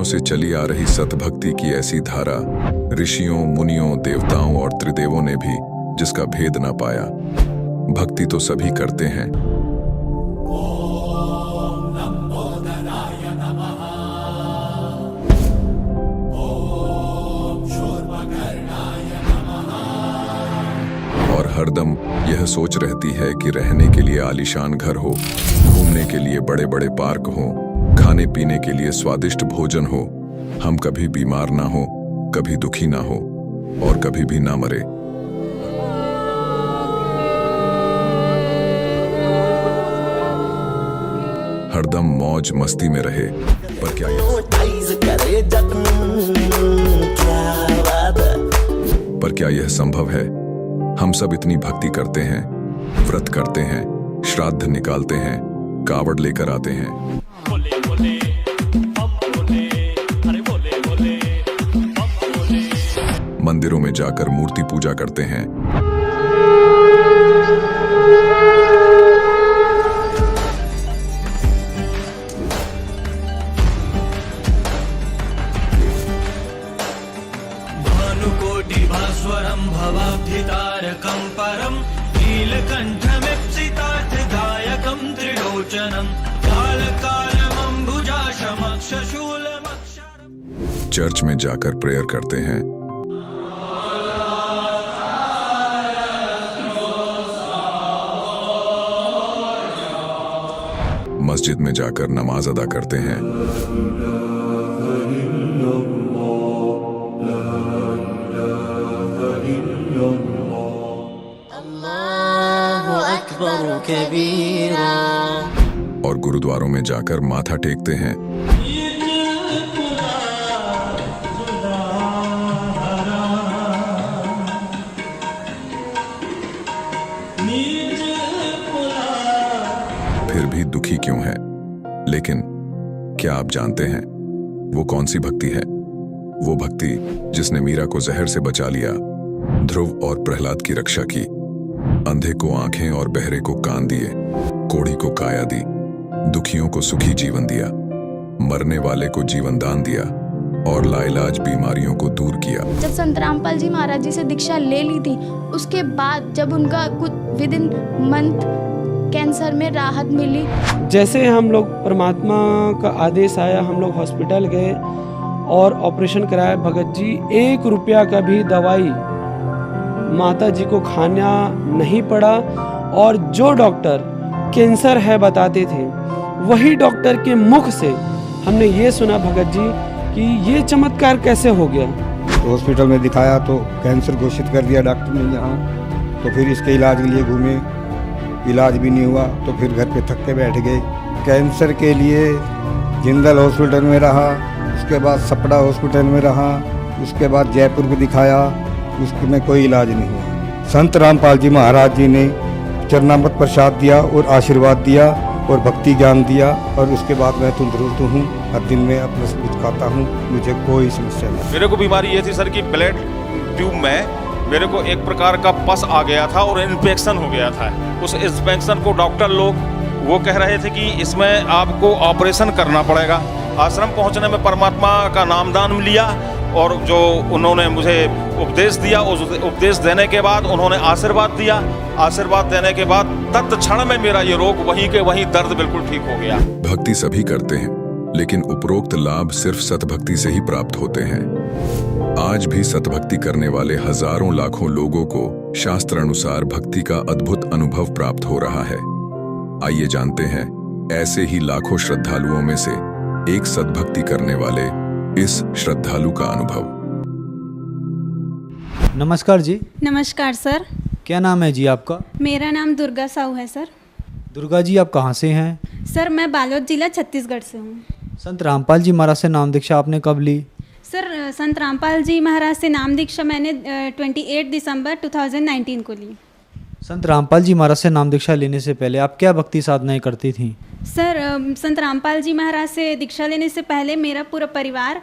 से चली आ रही सतभक्ति की ऐसी धारा ऋषियों, मुनियों, देवताओं और त्रिदेवों ने भी जिसका भेद ना पाया। भक्ति तो सभी करते हैं। और हरदम यह सोच रहती है कि रहने के लिए आलीशान घर हो, घूमने के लिए बड़े बड़े पार्क हो, खाने पीने के लिए स्वादिष्ट भोजन हो, हम कभी बीमार ना हो, कभी दुखी ना हो और कभी भी ना मरे। हरदम मौज मस्ती में रहे। पर क्या यह संभव है? हम सब इतनी भक्ति करते हैं, व्रत करते हैं, श्राद्ध निकालते हैं, कावड़ लेकर आते हैं, मंदिरों में जाकर मूर्ति पूजा करते हैं, भानुकोटि भास्वरं भवाब्धितारकं परं नीलकण्ठमिप्सितार्थदायकं त्रिलोचनं कालकालमम्बुजाशमक्षशूलमक्षरम्। चर्च में जाकर प्रेयर करते हैं, मस्जिद में जाकर नमाज अदा करते हैं, अल्लाहु अकबर कबीरा, और गुरुद्वारों में जाकर माथा टेकते हैं। फिर भी दुखी क्यों है? लेकिन क्या आप जानते हैं वो कौन सी भक्ति है? वो भक्ति जिसने मीरा को जहर से बचा लिया, ध्रुव और प्रहलाद की रक्षा की, अंधे को आंखें और बहरे को कान दिए, कोढ़ी को काया दी, दुखियों को सुखी जीवन दिया, मरने वाले को जीवन दान दिया और लाइलाज बीमारियों को दूर किया। जब संत रामपाल जी महाराज जी से दीक्षा ले ली थी, उसके बाद जब उनका कुछ विद इन मंथ कैंसर में राहत मिली। जैसे हम लोग परमात्मा का आदेश आया, हम लोग हॉस्पिटल गए और ऑपरेशन कराया। भगत जी 1 रुपया का भी दवाई माता जी को खाना नहीं पड़ा, और जो डॉक्टर कैंसर है बताते थे, वही डॉक्टर के मुख से हमने ये सुना भगत जी कि ये चमत्कार कैसे हो गया। तो हॉस्पिटल में दिखाया तो कैंसर घोषित कर दिया डॉक्टर ने यहाँ। तो फिर इसके इलाज के लिए घूमे, इलाज भी नहीं हुआ, तो फिर घर पे थक के बैठ गए। कैंसर के लिए जिंदल हॉस्पिटल में रहा, उसके बाद सपड़ा हॉस्पिटल में रहा, उसके बाद जयपुर में दिखाया, उसमें कोई इलाज नहीं हुआ। संत रामपाल जी महाराज जी ने चरणामृत प्रसाद दिया और आशीर्वाद दिया और भक्ति ज्ञान दिया, और उसके बाद मैं तंदुरुस्त हूँ। हर दिन में अपना सब कुछ खाता हूँ, मुझे कोई समस्या नहीं। मेरे को बीमारी ये थी सर कि ब्लड ट्यूब में मेरे को एक प्रकार का पस आ गया था और इन्फेक्शन हो गया था। उस इन्फेक्शन को डॉक्टर लोग वो कह रहे थे कि इसमें आपको ऑपरेशन करना पड़ेगा। आश्रम पहुंचने में परमात्मा का नामदान लिया और जो उन्होंने मुझे उपदेश दिया, उस उपदेश देने के बाद उन्होंने आशीर्वाद दिया। आशीर्वाद देने के बाद तत्क्षण में मेरा ये रोग वहीं के वहीं दर्द बिल्कुल ठीक हो गया। भक्ति सभी करते हैं, लेकिन उपरोक्त लाभ सिर्फ सतभक्ति से ही प्राप्त होते हैं। आज भी सतभक्ति करने वाले हजारों लाखों लोगों को शास्त्र अनुसार भक्ति का अद्भुत अनुभव प्राप्त हो रहा है। आइए जानते हैं ऐसे ही लाखों श्रद्धालुओं में से एक सतभक्ति करने वाले इस श्रद्धालु का अनुभव। नमस्कार जी। नमस्कार सर। क्या नाम है जी आपका? मेरा नाम दुर्गा साहू है सर। दुर्गा जी, आप कहाँ से हैं? सर मैं बालोद जिला छत्तीसगढ़ से हूँ। संत रामपाल जी महाराज से नाम दीक्षा आपने कब ली? सर संत रामपाल जी महाराज से नाम दीक्षा मैंने 28 दिसंबर 2019 को ली। संत रामपाल जी महाराज से नाम दीक्षा लेने से पहले आप क्या भक्ति साधनाएं करती थीं? सर संत रामपाल जी महाराज से दीक्षा लेने से पहले मेरा पूरा परिवार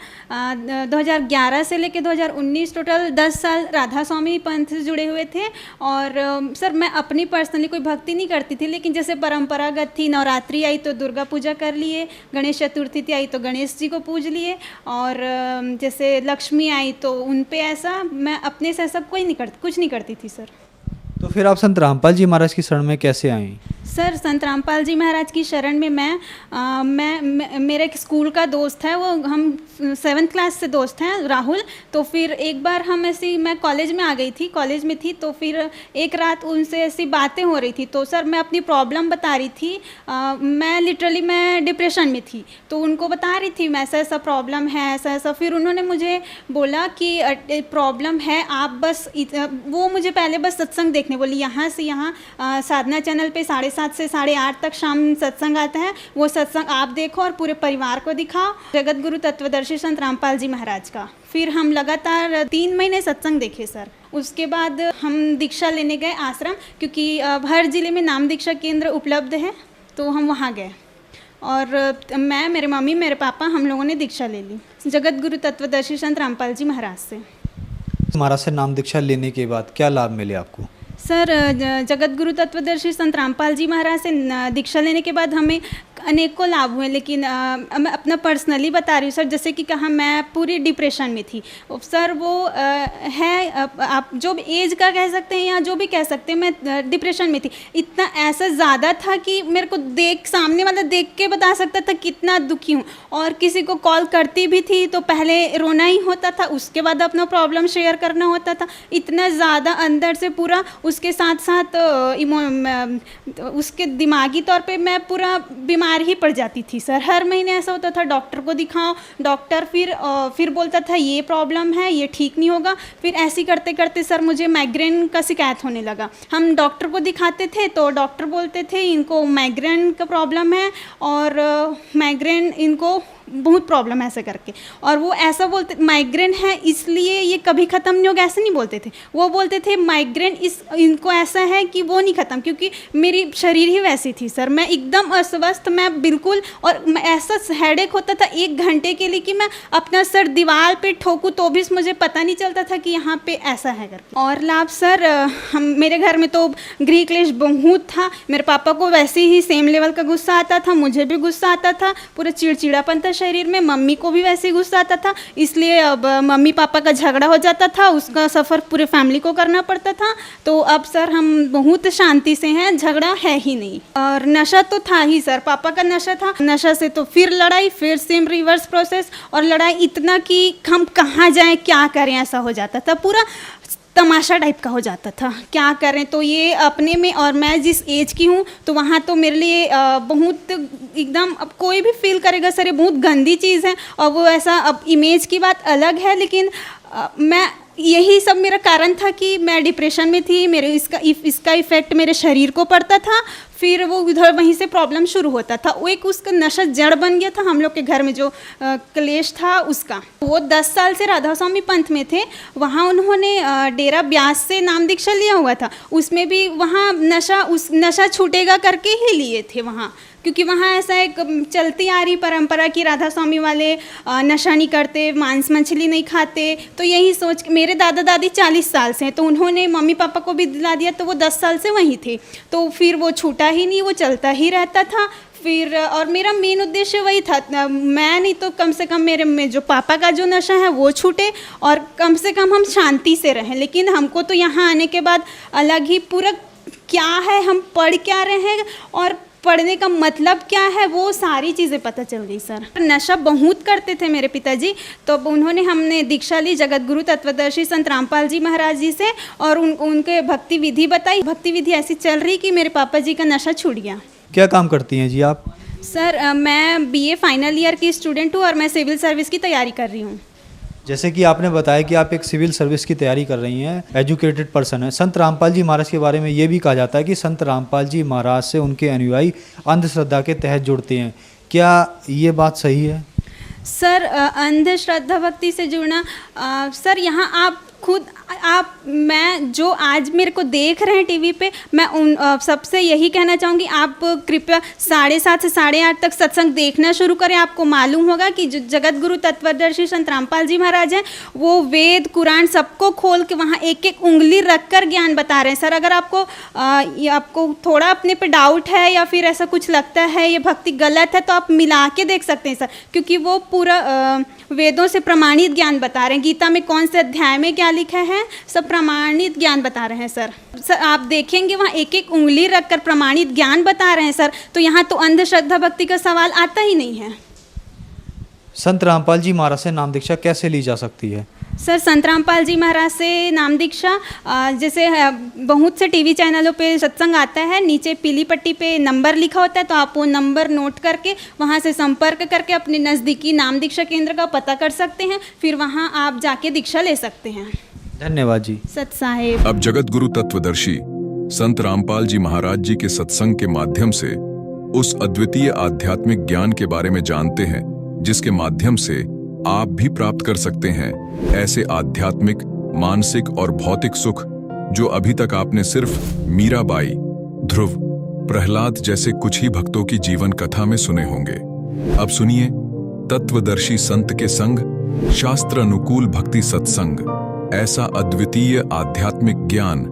2011 से लेकर 2019 टोटल 10 साल राधा स्वामी पंथ से जुड़े हुए थे। और सर मैं अपनी पर्सनली कोई भक्ति नहीं करती थी, लेकिन जैसे परंपरागत थी, नवरात्रि आई तो दुर्गा पूजा कर लिए, गणेश चतुर्थी थी आई तो गणेश जी को पूज लिए, और जैसे लक्ष्मी आई तो उन पे ऐसा मैं अपने से ऐसा कुछ नहीं करती थी सर। तो फिर आप संत रामपाल जी महाराज की शरण में कैसे आई? सर संत रामपाल जी महाराज की शरण में मैं मेरा एक स्कूल का दोस्त है, वो हम 7th क्लास से दोस्त हैं, राहुल। तो फिर एक बार हम ऐसी, मैं कॉलेज में आ गई थी, कॉलेज में थी, तो फिर एक रात उनसे ऐसी बातें हो रही थी। तो सर मैं अपनी प्रॉब्लम बता रही थी, मैं डिप्रेशन में थी, तो उनको बता रही थी मैं ऐसा ऐसा प्रॉब्लम है, ऐसा ऐसा। फिर उन्होंने मुझे बोला कि प्रॉब्लम है, आप बस वो मुझे पहले बस सत्संग देखने बोली, यहाँ से यहाँ साधना चैनल पे 7:30 से 8:30 तक शाम सत्संग आता है, वो सत्संग आप देखो और पूरे परिवार को दिखाओ, जगत गुरु तत्वदर्शी संत रामपाल जी महाराज का। फिर हम लगातार 3 महीने सत्संग देखे सर। उसके बाद हम दीक्षा लेने गए आश्रम, क्योंकि हर ज़िले में नाम दीक्षा केंद्र उपलब्ध है, तो हम वहाँ गए और मैं, मेरे मम्मी, मेरे पापा, हम लोगों ने दीक्षा ले ली जगत गुरु तत्वदर्शी संत रामपाल जी महाराज से। महाराज से नाम दीक्षा लेने के बाद क्या लाभ मिले आपको? सर जगत गुरु तत्वदर्शी संत रामपाल जी महाराज से दीक्षा लेने के बाद हमें अनेकों लाभ हुए, लेकिन मैं अपना पर्सनली बता रही हूँ सर। जैसे कि कहा, मैं पूरी डिप्रेशन में थी सर। वो आप जो भी एज का कह सकते हैं या जो भी कह सकते हैं, मैं डिप्रेशन में थी। इतना ऐसा ज़्यादा था कि मेरे को सामने वाला देख के बता सकता था कितना दुखी हूँ। और किसी को कॉल करती भी थी तो पहले रोना ही होता था, उसके बाद अपना प्रॉब्लम शेयर करना होता था। इतना ज़्यादा अंदर से पूरा, उसके साथ साथ उसके दिमागी तौर पे मैं पूरा बीमार ही पड़ जाती थी सर। हर महीने ऐसा होता था, डॉक्टर को दिखाओ, डॉक्टर फिर बोलता था ये प्रॉब्लम है, ये ठीक नहीं होगा। फिर ऐसे करते करते सर मुझे माइग्रेन का शिकायत होने लगा। हम डॉक्टर को दिखाते थे तो डॉक्टर बोलते थे इनको माइग्रेन का प्रॉब्लम है, और माइग्रेन इनको बहुत प्रॉब्लम है ऐसे करके। और वो ऐसा बोलते, माइग्रेन है इसलिए ये कभी ख़त्म नहीं होगा, ऐसे नहीं बोलते थे। वो बोलते थे माइग्रेन इनको ऐसा है कि वो नहीं ख़त्म, क्योंकि मेरी शरीर ही वैसी थी सर। मैं एकदम अस्वस्थ, मैं बिल्कुल, और ऐसा हेडेक होता था 1 घंटे के लिए कि मैं अपना सर दीवार पे ठोकूँ तो भी मुझे पता नहीं चलता था कि यहाँ पे ऐसा है करके। और लाभ सर, मेरे घर में तो गृह क्लेश बहुत था। मेरे पापा को वैसे ही सेम लेवल का गुस्सा आता था, मुझे भी गुस्सा आता था, पूरा चिड़चिड़ापन था शरीर में। मम्मी को भी वैसे ही गुस्सा आता था, इसलिए अब मम्मी पापा का झगड़ा हो जाता था, उसका सफ़र पूरे फैमिली को करना पड़ता था। तो अब सर हम बहुत शांति से हैं, झगड़ा है ही नहीं। और नशा तो था ही सर, पापा का नशा था, नशा से तो फिर लड़ाई, फिर सेम रिवर्स प्रोसेस, और लड़ाई इतना कि हम कहाँ जाएं, क्या करें, ऐसा हो जाता था। पूरा तमाशा टाइप का हो जाता था, क्या करें। तो ये अपने में, और मैं जिस एज की हूँ तो वहाँ तो मेरे लिए बहुत एकदम, अब कोई भी फील करेगा सर ये बहुत गंदी चीज़ है। और वो ऐसा, अब इमेज की बात अलग है, लेकिन मैं, यही सब मेरा कारण था कि मैं डिप्रेशन में थी। मेरे इसका इफ़ेक्ट मेरे शरीर को पड़ता था, फिर वो उधर वहीं से प्रॉब्लम शुरू होता था। वो एक उसका नशा जड़ बन गया था हम लोग के घर में, जो क्लेश था उसका। वो 10 साल से राधा स्वामी पंथ में थे, वहाँ उन्होंने डेरा ब्यास से नाम दीक्षा लिया हुआ था। उसमें भी वहाँ नशा छूटेगा करके ही लिए थे वहाँ, क्योंकि वहाँ ऐसा एक चलती आ रही परंपरा कि राधा स्वामी वाले नशा नहीं करते, मांस मछली नहीं खाते। तो यही सोच के मेरे दादा दादी 40 साल से हैं, तो उन्होंने मम्मी पापा को भी दिला दिया, तो वो 10 साल से वहीं थे। तो फिर वो छूटा ही नहीं, वो चलता ही रहता था। फिर और मेरा मेन उद्देश्य वही था, मैं नहीं तो कम से कम मेरे में जो पापा का जो नशा है वो छूटे, और कम से कम हम शांति से रहें। लेकिन हमको तो यहाँ आने के बाद अलग ही पूरा क्या है, हम पढ़ क्या रहे हैं और पढ़ने का मतलब क्या है, वो सारी चीज़ें पता चल गई सर। नशा बहुत करते थे मेरे पिताजी, तो उन्होंने, हमने दीक्षा ली जगत गुरु तत्वदर्शी संत रामपाल जी महाराज जी से, और उनके भक्ति विधि बताई। भक्ति विधि ऐसी चल रही कि मेरे पापा जी का नशा छूट गया। क्या काम करती हैं जी आप? सर मैं BA फाइनल ईयर की स्टूडेंट हूँ, और मैं सिविल सर्विस की तैयारी कर रही हूँ। जैसे कि आपने बताया कि आप एक सिविल सर्विस की तैयारी कर रही हैं, एजुकेटेड पर्सन है। संत रामपाल जी महाराज के बारे में ये भी कहा जाता है कि संत रामपाल जी महाराज से उनके अनुयायी अंधश्रद्धा के तहत जुड़ते हैं। क्या ये बात सही है? सर अंधश्रद्धा भक्ति से जुड़ना, सर यहाँ आप खुद मैं जो आज मेरे को देख रहे हैं टीवी पे, मैं उन सबसे यही कहना चाहूँगी, आप कृपया 7:30 से 8:30 तक सत्संग देखना शुरू करें। आपको मालूम होगा कि जो जगत गुरु तत्वदर्शी संत रामपाल जी महाराज हैं, वो वेद कुरान सबको खोल के वहाँ एक एक उंगली रख कर ज्ञान बता रहे हैं। सर, अगर आपको थोड़ा अपने पे डाउट है या फिर ऐसा कुछ लगता है ये भक्ति गलत है, तो आप मिला के देख सकते हैं सर, क्योंकि वो पूरा वेदों से प्रमाणित ज्ञान बता रहे हैं। गीता में कौन से अध्याय में क्या लिखा है, सब प्रमाणित ज्ञान बता रहे हैं सर। आप देखेंगे वहाँ एक एक उंगली रखकर प्रमाणित ज्ञान बता रहे हैं सर, तो यहाँ तो अंधश्रद्धा भक्ति का सवाल आता ही नहीं है। संत रामपाल जी महाराज से नाम दीक्षा कैसे ली जा सकती है? सर, संत रामपाल जी महाराज से नाम दीक्षा जैसे बहुत से टीवी चैनलों पे सत्संग आता है, नीचे पीली पट्टी पे नंबर लिखा होता है, तो आप वो नंबर नोट करके वहाँ से संपर्क करके अपने नज़दीकी नाम दीक्षा केंद्र का पता कर सकते हैं, फिर वहाँ आप जाके दीक्षा ले सकते हैं। धन्यवाद जी। सत साहेब। अब जगत गुरु तत्वदर्शी संत रामपाल जी महाराज जी के सत्संग के माध्यम से उस अद्वितीय आध्यात्मिक ज्ञान के बारे में जानते हैं, जिसके माध्यम से आप भी प्राप्त कर सकते हैं ऐसे आध्यात्मिक, मानसिक और भौतिक सुख जो अभी तक आपने सिर्फ मीराबाई, ध्रुव, प्रहलाद जैसे कुछ ही भक्तों की जीवन कथा में सुने होंगे। अब सुनिए तत्वदर्शी संत के संग शास्त्र अनुकूल भक्ति सत्संग, ऐसा अद्वितीय आध्यात्मिक ज्ञान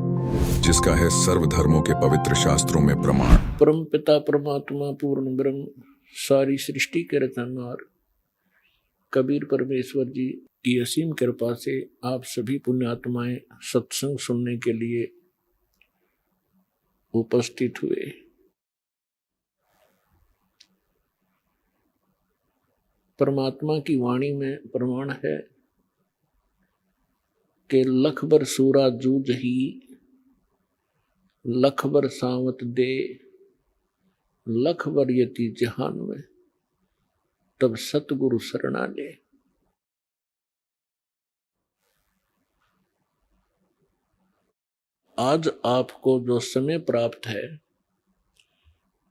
जिसका है सर्वधर्मों के पवित्र शास्त्रों में प्रमाण। परम पिता परमात्मा पूर्ण ब्रह्म सारी सृष्टि के रचनहार कबीर परमेश्वर जी की असीम कृपा से आप सभी पुण्यात्माएं सत्संग सुनने के लिए उपस्थित हुए। परमात्मा की वाणी में प्रमाण है कि लख बर सूरा जूझ ही, लख बर सावत दे, लख बर यति जहान में, तब सतगुरु शरणा ले। आज आपको जो समय प्राप्त है,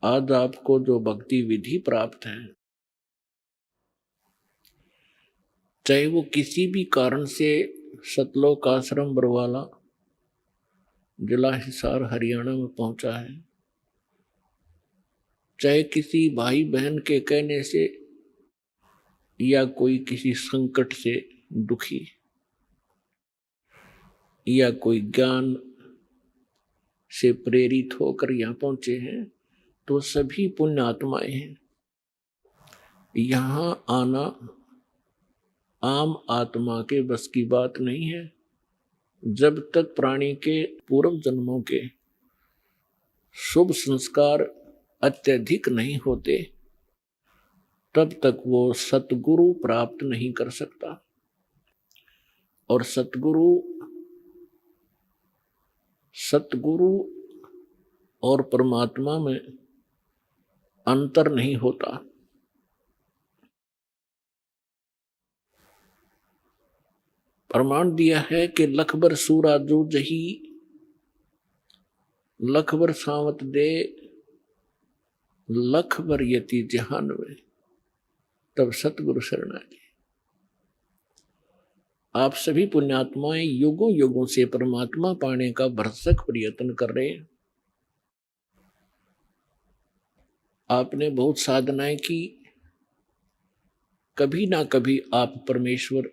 आज आपको जो भक्ति विधि प्राप्त है, चाहे वो किसी भी कारण से सतलोक आश्रम बरवाला जिला हिसार हरियाणा में पहुंचा है, चाहे किसी भाई बहन के कहने से या कोई किसी संकट से दुखी, या कोई ज्ञान से प्रेरित होकर यहाँ पहुंचे हैं, तो सभी पुण्य आत्माएं हैं। यहाँ आना आम आत्मा के बस की बात नहीं है। जब तक प्राणी के पूर्व जन्मों के शुभ संस्कार अत्यधिक नहीं होते, तब तक वो सतगुरु प्राप्त नहीं कर सकता। और सतगुरु और परमात्मा में अंतर नहीं होता। प्रमाण दिया है कि लखबर सूरा जूझ ही, लखबर सावत दे, लखबर यति जहान में, तब सतगुरु शरणा ले। आप सभी पुण्यात्माएं युगों युगों से परमात्मा पाने का भरसक प्रयत्न कर रहे हैं। आपने बहुत साधनाएं की, कभी ना कभी आप परमेश्वर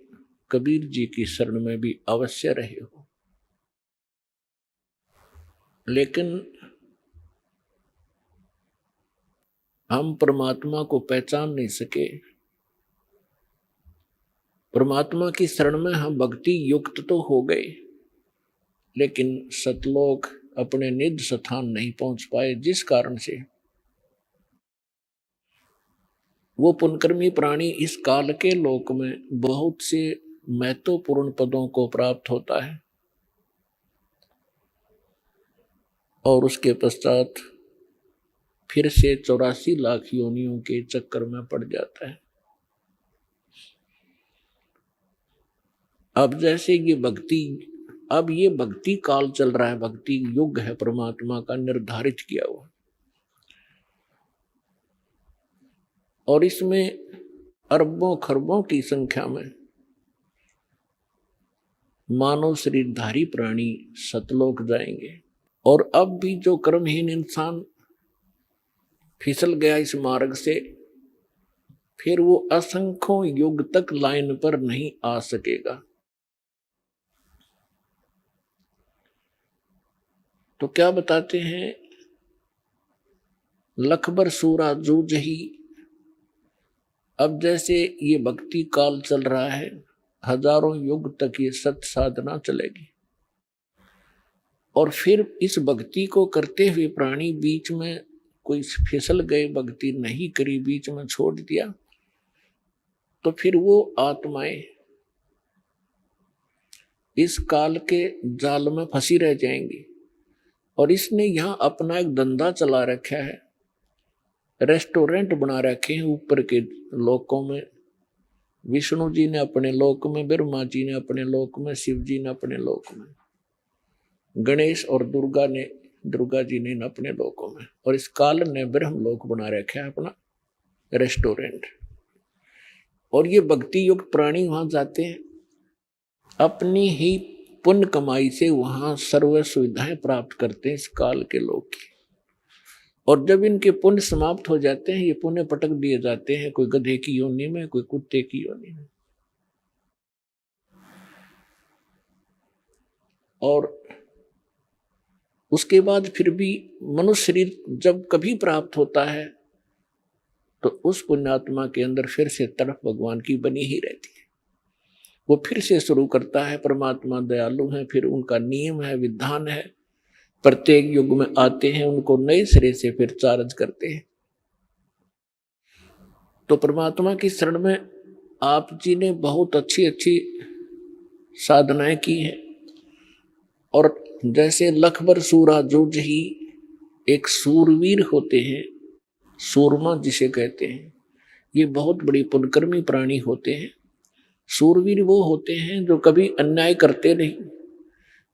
कबीर जी की शरण में भी अवश्य रहे हो, लेकिन हम परमात्मा को पहचान नहीं सके। परमात्मा की शरण में हम भक्ति युक्त तो हो गए, लेकिन सतलोक अपने निज स्थान नहीं पहुंच पाए, जिस कारण से वो पुनकर्मी प्राणी इस काल के लोक में बहुत से महत्वपूर्ण पदों को प्राप्त होता है और उसके पश्चात फिर से 84 लाख योनियों के चक्कर में पड़ जाता है। अब जैसे ये भक्ति काल चल रहा है, भक्ति युग है परमात्मा का निर्धारित किया हुआ, और इसमें अरबों खरबों की संख्या में मानव शरीरधारी प्राणी सतलोक जाएंगे। और अब भी जो कर्महीन इंसान फिसल गया इस मार्ग से, फिर वो असंख्यों युग तक लाइन पर नहीं आ सकेगा। तो क्या बताते हैं, लखबर सूरा जूझ ही। अब जैसे ये भक्ति काल चल रहा है, हजारों युग तक ये सत साधना चलेगी, और फिर इस भक्ति को करते हुए प्राणी बीच में कोई फिसल गए, भक्ति नहीं करी, बीच में छोड़ दिया, तो फिर वो आत्माएं इस काल के जाल में फंसी रह जाएंगी। और इसने यहाँ अपना एक धंधा चला रखा है, रेस्टोरेंट बना रखे हैं ऊपर के लोकों में। विष्णु जी ने अपने लोक में, ब्रह्मा जी ने अपने लोक में, शिव जी ने अपने लोक में, गणेश और दुर्गा जी ने अपने लोकों में, और इस काल ने ब्रह्म लोक बना रखा है अपना रेस्टोरेंट। और ये भक्ति युक्त प्राणी वहां जाते हैं, अपनी ही पुण्य कमाई से वहां सर्व सुविधाएं प्राप्त करते हैं इस काल के लोग की। और जब इनके पुण्य समाप्त हो जाते हैं, ये पुण्य पटक दिए जाते हैं, कोई गधे की योनि में, कोई कुत्ते की योनि में। और उसके बाद फिर भी मनुष्य शरीर जब कभी प्राप्त होता है, तो उस पुण्यात्मा के अंदर फिर से तड़प भगवान की बनी ही रहती है। वो फिर से शुरू करता है, परमात्मा दयालु है, फिर उनका नियम है, विधान है, प्रत्येक युग में आते हैं, उनको नए सिरे से फिर चार्ज करते हैं। तो परमात्मा की शरण में आप जी ने बहुत अच्छी अच्छी साधनाएं की हैं। और जैसे लखबर सूरा जूझ ही, एक सूरवीर होते हैं, सूरमा जिसे कहते हैं, ये बहुत बड़ी पुण्यकर्मी प्राणी होते हैं। सूरवीर वो होते हैं जो कभी अन्याय करते नहीं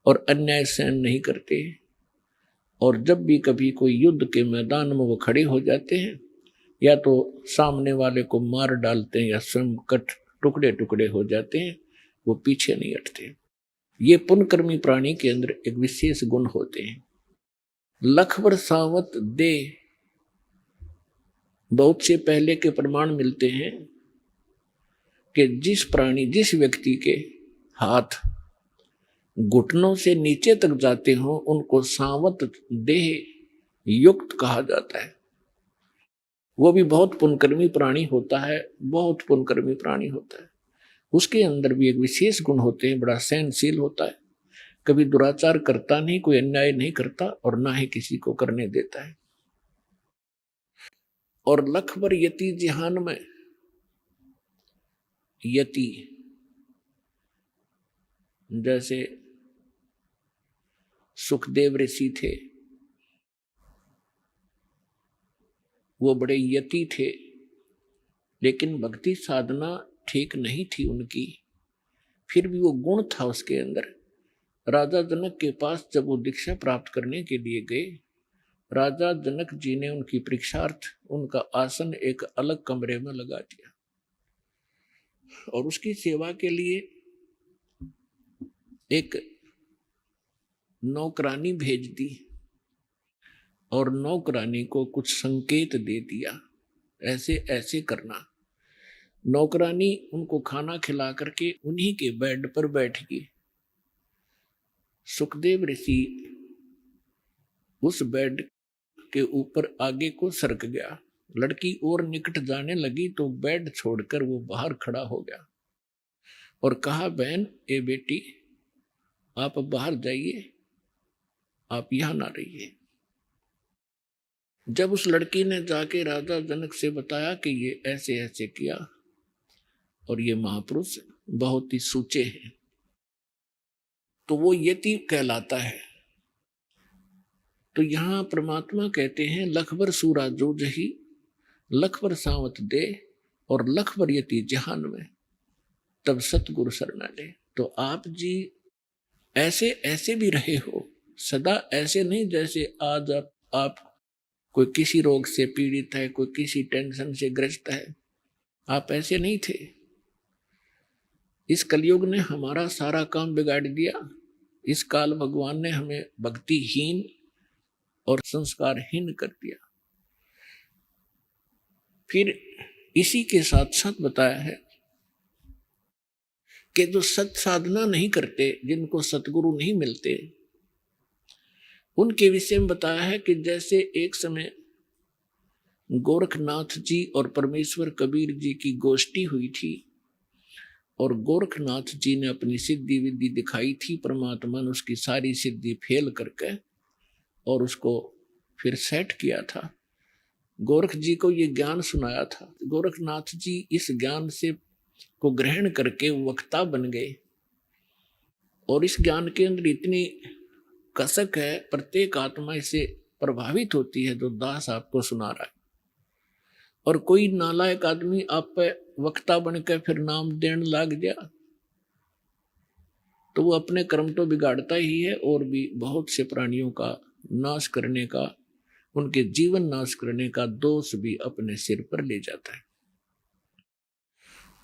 और अन्याय सहन नहीं करते, और जब भी कभी कोई युद्ध के मैदान में वो खड़े हो जाते हैं, या तो सामने वाले को मार डालते हैं या स्वयं कट टुकड़े टुकड़े हो जाते हैं, वो पीछे नहीं हटते। ये पुण्यकर्मी प्राणी के अंदर एक विशेष गुण होते हैं। लखबर सावत दे, बहुत से पहले के प्रमाण मिलते हैं कि जिस व्यक्ति के हाथ घुटनों से नीचे तक जाते हो, उनको सावत देह युक्त कहा जाता है। वो भी बहुत पुण्यकर्मी प्राणी होता है, बहुत पुण्यकर्मी प्राणी होता है। उसके अंदर भी एक विशेष गुण होते हैं, बड़ा सहनशील होता है, कभी दुराचार करता नहीं, कोई अन्याय नहीं करता, और ना ही किसी को करने देता है। और लखबर यति जिहान में, यति जैसे सुखदेव ऋषि थे, वो बड़े यति थे, लेकिन भक्ति साधना ठीक नहीं थी उनकी, फिर भी वो गुण था उसके अंदर। राजा जनक के पास जब वो दीक्षा प्राप्त करने के लिए गए, राजा जनक जी ने उनकी परीक्षार्थ उनका आसन एक अलग कमरे में लगा दिया, और उसकी सेवा के लिए एक नौकरानी भेज दी, और नौकरानी को कुछ संकेत दे दिया, ऐसे ऐसे करना। नौकरानी उनको खाना खिला करके उन्हीं के बेड पर बैठ गई। सुखदेव ऋषि उस बेड के ऊपर आगे को सरक गया, लड़की और निकट जाने लगी तो बेड छोड़कर वो बाहर खड़ा हो गया और कहा, बहन ए बेटी, आप बाहर जाइए, आप यहां ना रहिए। जब उस लड़की ने जाके राजा जनक से बताया कि ये ऐसे ऐसे किया और ये महापुरुष बहुत ही सूचे हैं, तो वो यति कहलाता है। तो यहां परमात्मा कहते हैं, लखबर सूरा जूझ ही, लखबर सावत दे, और लखबर यति जहान में, तब सतगुरु शरणा ले। तो आप जी ऐसे ऐसे भी रहे हो, सदा ऐसे नहीं जैसे आज आप कोई किसी रोग से पीड़ित है, कोई किसी टेंशन से ग्रस्त है, आप ऐसे नहीं थे। इस कलयुग ने हमारा सारा काम बिगाड़ दिया। इस काल भगवान ने हमें भक्तिहीन और संस्कारहीन कर दिया। फिर इसी के साथ साथ बताया है कि जो सत साधना नहीं करते, जिनको सतगुरु नहीं मिलते, उनके विषय में बताया है कि जैसे एक समय गोरखनाथ जी और परमेश्वर कबीर जी की गोष्ठी हुई थी और गोरखनाथ जी ने अपनी सिद्धि विद्धि दिखाई थी, परमात्मा ने उसकी सारी सिद्धि फेल करके और उसको फिर सेट किया था। गोरख जी को ये ज्ञान सुनाया था। गोरखनाथ जी इस ज्ञान से को ग्रहण करके वक्ता बन गए और इस ज्ञान के अंदर इतनी कसक है, प्रत्येक आत्मा इससे प्रभावित होती है जो दास आपको सुना रहा है। और कोई नालायक आदमी आप पे वक्ता बनकर फिर नाम देने लग गया तो वो अपने कर्म तो बिगाड़ता ही है और भी बहुत से प्राणियों का नाश करने का, उनके जीवन नाश करने का दोष भी अपने सिर पर ले जाता है।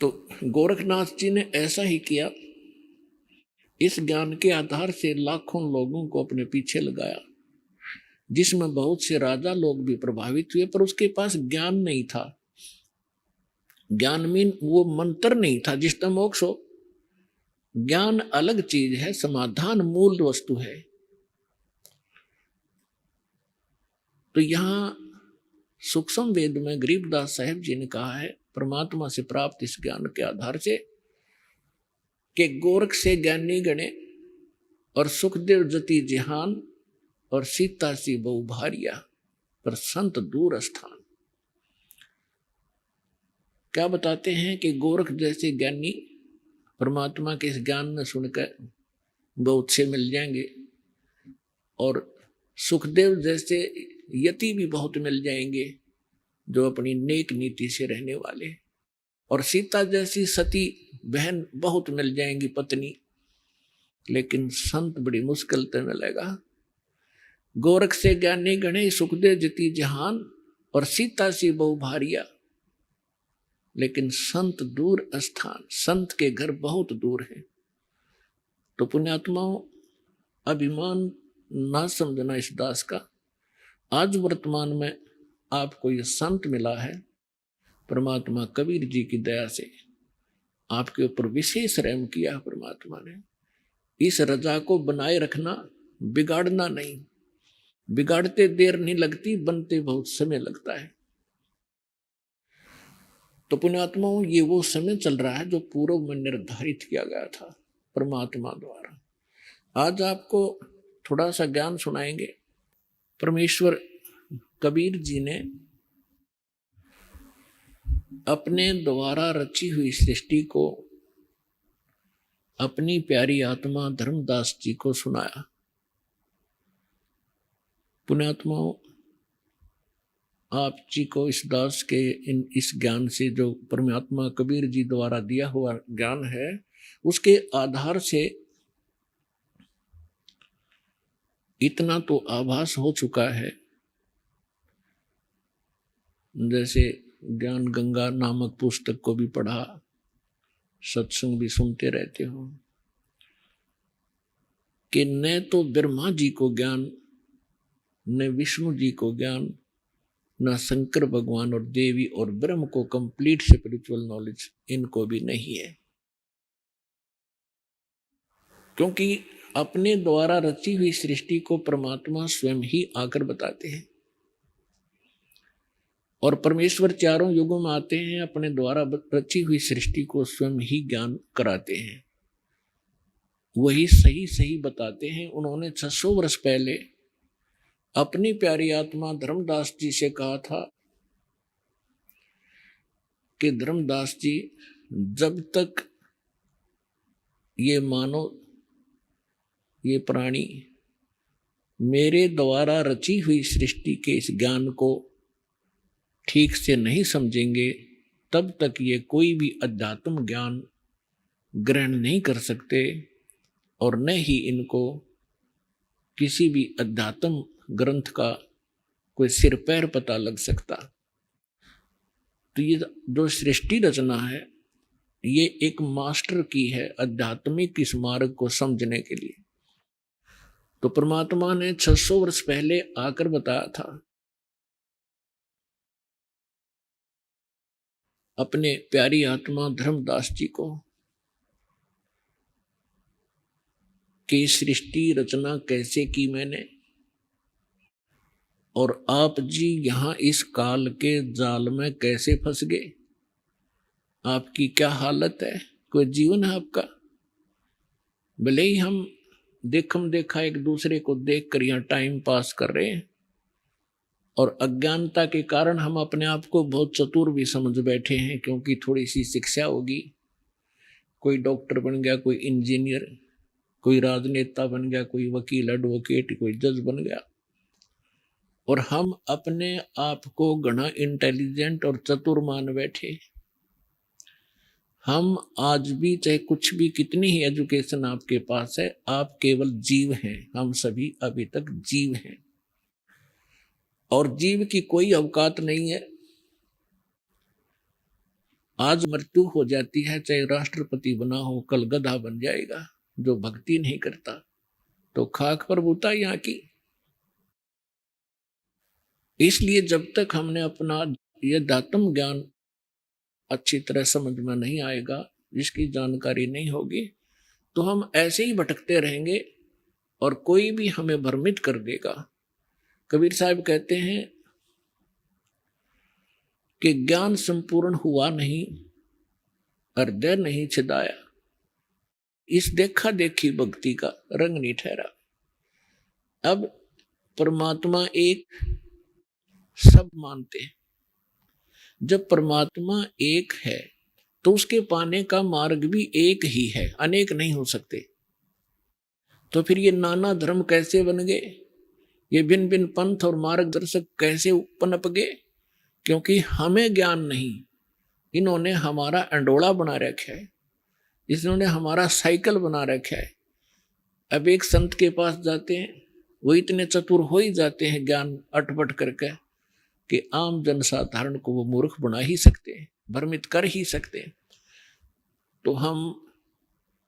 तो गोरखनाथ जी ने ऐसा ही किया। इस ज्ञान के आधार से लाखों लोगों को अपने पीछे लगाया, जिसमें बहुत से राजा लोग भी प्रभावित हुए, पर उसके पास ज्ञान नहीं था। ज्ञान मीन वो मंत्र नहीं था जिसका मोक्ष हो। ज्ञान अलग चीज है, समाधान मूल वस्तु है। तो यहां सूक्ष्म वेद में गरीबदास साहिब जी ने कहा है परमात्मा से प्राप्त इस ज्ञान के आधार से कि गोरख से ज्ञानी गणे और सुखदेव जति जिहान और सीता सी बहु भारिया पर संत दूर स्थान। क्या बताते हैं कि गोरख जैसे ज्ञानी परमात्मा के इस ज्ञान में सुनकर बहुत से मिल जाएंगे और सुखदेव जैसे यति भी बहुत मिल जाएंगे जो अपनी नेक नीति से रहने वाले, और सीता जैसी सती बहन बहुत मिल जाएंगी पत्नी, लेकिन संत बड़ी मुश्किल से मिलेगा। गोरख से ज्ञानी गणे सुखदेव जति जहान और सीता सी बहु भारिया, लेकिन संत दूर स्थान, संत के घर बहुत दूर है। तो पुण्यात्माओं, अभिमान ना समझना इस दास का। आज वर्तमान में आपको ये संत मिला है, परमात्मा कबीर जी की दया से आपके ऊपर विशेष रहम किया परमात्मा ने। इस रजा को बनाए रखना, बिगाड़ना नहीं। बिगाड़ते देर नहीं लगती, बनते बहुत समय लगता है। तो पुण्यात्माओं, ये वो समय चल रहा है जो पूर्व में निर्धारित किया गया था परमात्मा द्वारा। आज आपको थोड़ा सा ज्ञान सुनाएंगे। परमेश्वर कबीर जी ने अपने द्वारा रची हुई सृष्टि को अपनी प्यारी आत्मा धर्मदास जी को सुनाया। पुण्यात्माओं, आप जी को इस दास के इस ज्ञान से, जो परमात्मा कबीर जी द्वारा दिया हुआ ज्ञान है, उसके आधार से इतना तो आभास हो चुका है, जैसे ज्ञान गंगा नामक पुस्तक को भी पढ़ा, सत्संग भी सुनते रहते हो, कि न तो ब्रह्मा जी को ज्ञान, न विष्णु जी को ज्ञान, न शंकर भगवान और देवी और ब्रह्म को कंप्लीट स्पिरिचुअल नॉलेज इनको भी नहीं है। क्योंकि अपने द्वारा रची हुई सृष्टि को परमात्मा स्वयं ही आकर बताते हैं, और परमेश्वर चारों युगों में आते हैं, अपने द्वारा रची हुई सृष्टि को स्वयं ही ज्ञान कराते हैं, वही सही सही बताते हैं। उन्होंने 600 वर्ष पहले अपनी प्यारी आत्मा धर्मदास जी से कहा था कि धर्मदास जी, जब तक ये मानव, ये प्राणी मेरे द्वारा रची हुई सृष्टि के इस ज्ञान को ठीक से नहीं समझेंगे, तब तक ये कोई भी अध्यात्म ज्ञान ग्रहण नहीं कर सकते, और न ही इनको किसी भी अध्यात्म ग्रंथ का कोई सिर पैर पता लग सकता। तो ये जो सृष्टि रचना है, ये एक मास्टर की है आध्यात्मिक इस मार्ग को समझने के लिए। तो परमात्मा ने 600 वर्ष पहले आकर बताया था अपने प्यारी आत्मा धर्मदास जी को कि सृष्टि रचना कैसे की मैंने, और आप जी यहाँ इस काल के जाल में कैसे फंस गए, आपकी क्या हालत है, कोई जीवन है आपका। भले ही हम देखम देखा एक दूसरे को देख कर यहाँ टाइम पास कर रहे हैं, और अज्ञानता के कारण हम अपने आप को बहुत चतुर भी समझ बैठे हैं, क्योंकि थोड़ी सी शिक्षा होगी, कोई डॉक्टर बन गया, कोई इंजीनियर, कोई राजनेता बन गया, कोई वकील एडवोकेट, कोई जज बन गया, और हम अपने आप को घना इंटेलिजेंट और चतुर मान बैठे। हम आज भी चाहे कुछ भी कितनी ही एजुकेशन आपके पास है, आप केवल जीव हैं, हम सभी अभी तक जीव हैं, और जीव की कोई औकात नहीं है। आज मृत्यु हो जाती है, चाहे राष्ट्रपति बना हो, कल गधा बन जाएगा। जो भक्ति नहीं करता तो खाक पर बूता यहाँ की। इसलिए जब तक हमने अपना यह दातम ज्ञान अच्छी तरह समझ में नहीं आएगा, जिसकी जानकारी नहीं होगी, तो हम ऐसे ही भटकते रहेंगे और कोई भी हमें भ्रमित कर देगा। कबीर साहब कहते हैं कि ज्ञान संपूर्ण हुआ नहीं, हृदय नहीं छिदाया, इस देखा देखी भक्ति का रंग नहीं ठहरा। अब परमात्मा एक, सब मानते हैं। जब परमात्मा एक है तो उसके पाने का मार्ग भी एक ही है, अनेक नहीं हो सकते। तो फिर ये नाना धर्म कैसे बन गए, ये भिन्न भिन्न पंथ और मार्गदर्शक कैसे पनप गए? क्योंकि हमें ज्ञान नहीं, इन्होंने हमारा अंडोला बना रखा है, इन्होंने हमारा साइकिल बना रखा है। अब एक संत के पास जाते हैं, वो इतने चतुर हो ही जाते हैं ज्ञान अटपट करके कि आम जनसाधारण को वो मूर्ख बना ही सकते हैं, भ्रमित कर ही सकते हैं। तो हम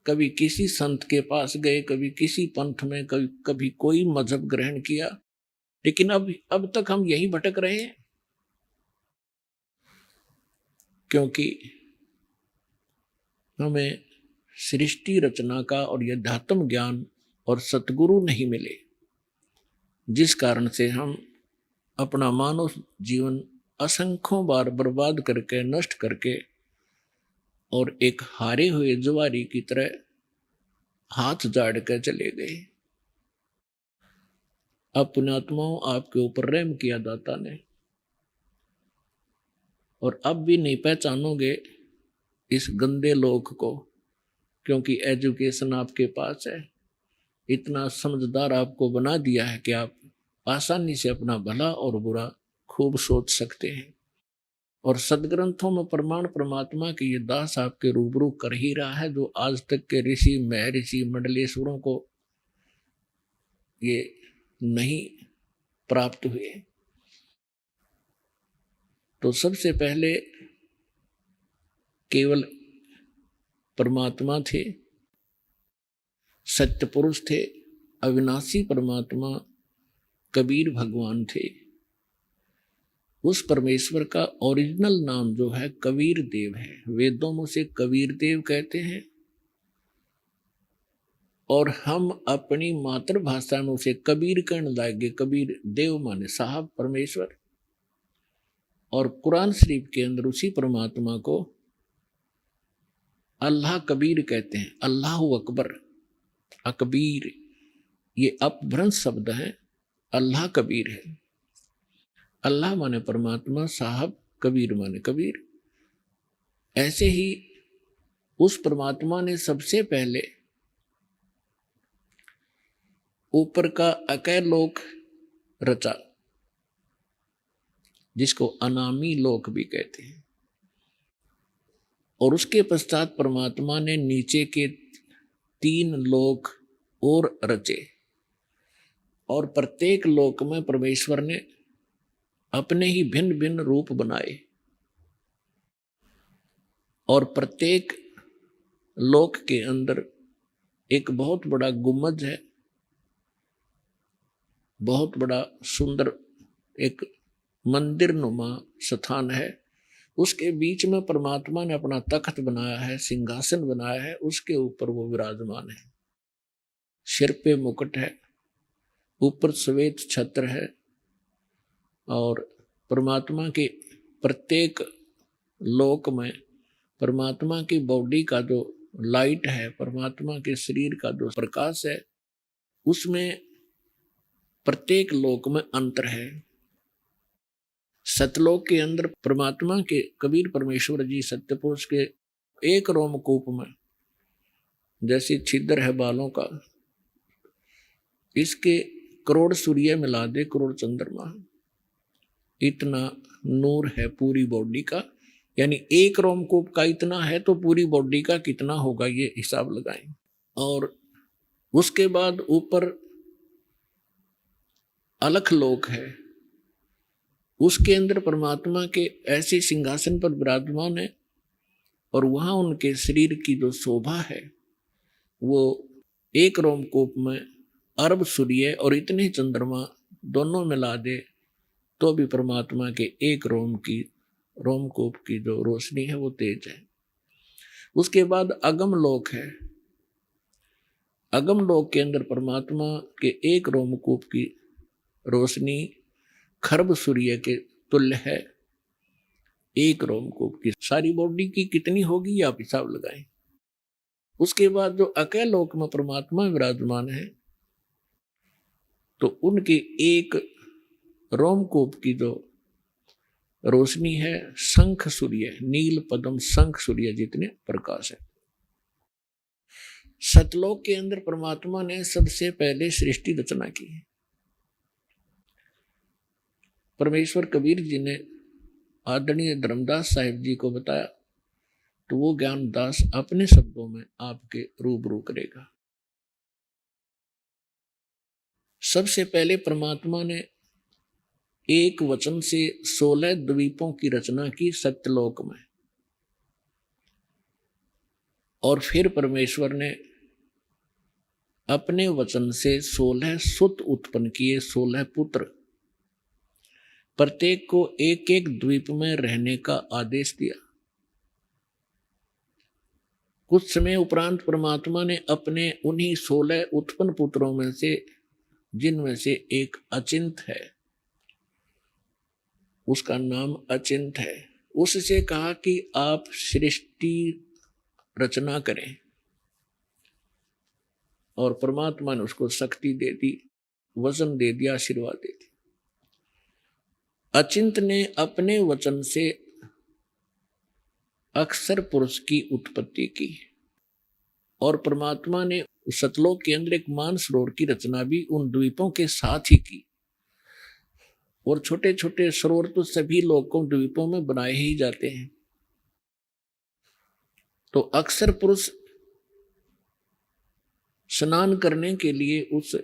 कभी किसी संत के पास गए, कभी किसी पंथ में, कभी कोई मजहब ग्रहण किया, लेकिन अब तक हम यही भटक रहे हैं, क्योंकि हमें सृष्टि रचना का और यथात्म ज्ञान और सतगुरु नहीं मिले, जिस कारण से हम अपना मानव जीवन असंख्यों बार बर्बाद करके, नष्ट करके, और एक हारे हुए जुआरी की तरह हाथ जाड़ कर चले गए। अब पुण्यात्माओं, आपके ऊपर रहम किया दाता ने, और अब भी नहीं पहचानोगे इस गंदे लोक को, क्योंकि एजुकेशन आपके पास है, इतना समझदार आपको बना दिया है कि आप आसानी से अपना भला और बुरा खूब सोच सकते हैं। और सदग्रंथों में प्रमाण परमात्मा की ये दास आपके रूबरू कर ही रहा है, जो आज तक के ऋषि महर्षि मंडलेश्वरों को ये नहीं प्राप्त हुए। तो सबसे पहले केवल परमात्मा थे, सत्य पुरुष थे, अविनाशी परमात्मा कबीर भगवान थे। उस परमेश्वर का ओरिजिनल नाम जो है कबीर देव है। वेदों में उसे कबीर देव कहते हैं, और हम अपनी मातृभाषा में उसे कबीर कहने लगे। कबीर देव माने साहब परमेश्वर, और कुरान शरीफ के अंदर उसी परमात्मा को अल्लाह कबीर कहते हैं। अल्लाह अकबर, अकबीर ये अपभ्रंश शब्द है, अल्लाह कबीर है। अल्लाह माने परमात्मा, साहब कबीर माने कबीर। ऐसे ही उस परमात्मा ने सबसे पहले ऊपर का अकय लोक रचा, जिसको अनामी लोक भी कहते हैं, और उसके पश्चात परमात्मा ने नीचे के 3 लोक और रचे, और प्रत्येक लोक में परमेश्वर ने अपने ही भिन्न भिन्न रूप बनाए, और प्रत्येक लोक के अंदर एक बहुत बड़ा गुम्बद है, बहुत बड़ा सुंदर एक मंदिर नुमा स्थान है। उसके बीच में परमात्मा ने अपना तख्त बनाया है, सिंहासन बनाया है, उसके ऊपर वो विराजमान है। सिर पे मुकुट है, ऊपर श्वेत छत्र है, और परमात्मा के प्रत्येक लोक में परमात्मा की बॉडी का जो लाइट है, परमात्मा के शरीर का जो प्रकाश है, उसमें प्रत्येक लोक में अंतर है। सतलोक के अंदर परमात्मा के कबीर परमेश्वर जी सत्य पुरुष के एक रोमकूप में जैसे छिद्र है बालों का, इसके करोड़ सूर्य मिला दे, करोड़ चंद्रमा, इतना नूर है पूरी बॉडी का। यानी एक रोमकूप का इतना है तो पूरी बॉडी का कितना होगा, ये हिसाब लगाएं। और उसके बाद ऊपर अलख लोक है, उसके अंदर परमात्मा के ऐसे सिंहासन पर विराजमान है, और वहां उनके शरीर की जो शोभा है वो एक रोमकूप में अरब सूर्य और इतने चंद्रमा दोनों मिला दे तो भी परमात्मा के एक रोमकूप की जो रोशनी है वो तेज है। उसके बाद अगम लोक है, अगम लोक के अंदर परमात्मा के एक रोमकूप की रोशनी खरब सूर्य के तुल्य है। एक रोमकूप की सारी बॉडी की कितनी होगी आप हिसाब लगाएं। उसके बाद जो अकय लोक में परमात्मा विराजमान है तो उनके एक रोमकूप की जो रोशनी है शंख सूर्य, नील पद्म शंख सूर्य जितने प्रकाश है। सतलोक के अंदर परमात्मा ने सबसे पहले सृष्टि रचना की है। परमेश्वर कबीर जी ने आदरणीय धर्मदास साहिब जी को बताया तो वो ज्ञानदास अपने शब्दों में आपके रूबरू करेगा। सबसे पहले परमात्मा ने एक वचन से 16 द्वीपों की रचना की सत्यलोक में, और फिर परमेश्वर ने अपने वचन से 16 सुत उत्पन्न किए, 16 पुत्र, प्रत्येक को एक एक द्वीप में रहने का आदेश दिया। कुछ समय उपरांत परमात्मा ने अपने उन्हीं 16 उत्पन्न पुत्रों में से, जिनमें से एक अचिंत है, उसका नाम अचिंत है, उससे कहा कि आप सृष्टि रचना करें, और परमात्मा ने उसको शक्ति दे दी, वचन दे दिया, आशीर्वाद दे दी। अचिंत ने अपने वचन से अक्षर पुरुष की उत्पत्ति की, और परमात्मा ने सतलोक के अंदर एक मानसरोवर की रचना भी उन द्वीपों के साथ ही की। और छोटे छोटे सरोवर तो सभी लोकों द्वीपों में बनाए ही जाते हैं। तो अक्षर पुरुष स्नान करने के लिए उस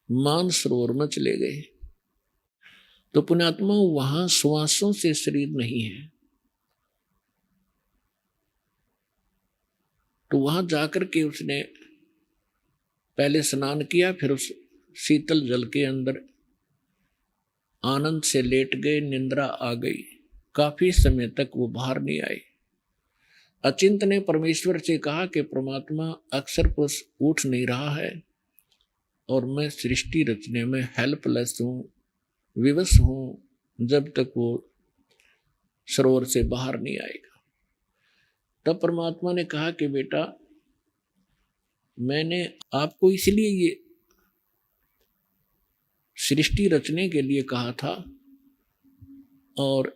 मानसरोवर में चले गए, तो पुण्यात्मा वहां श्वासों से शरीर नहीं है, तो वहां जाकर के उसने पहले स्नान किया, फिर उस शीतल जल के अंदर आनंद से लेट गए, निंद्रा आ गई, काफी समय तक वो बाहर नहीं आए। अचिंत ने परमेश्वर से कहा कि परमात्मा अक्षर पुरुष उठ नहीं रहा है और मैं सृष्टि रचने में हेल्पलेस हूं, विवश हूं, जब तक वो सरोवर से बाहर नहीं आएगा। तब परमात्मा ने कहा कि बेटा, मैंने आपको इसलिए ये सृष्टि रचने के लिए कहा था, और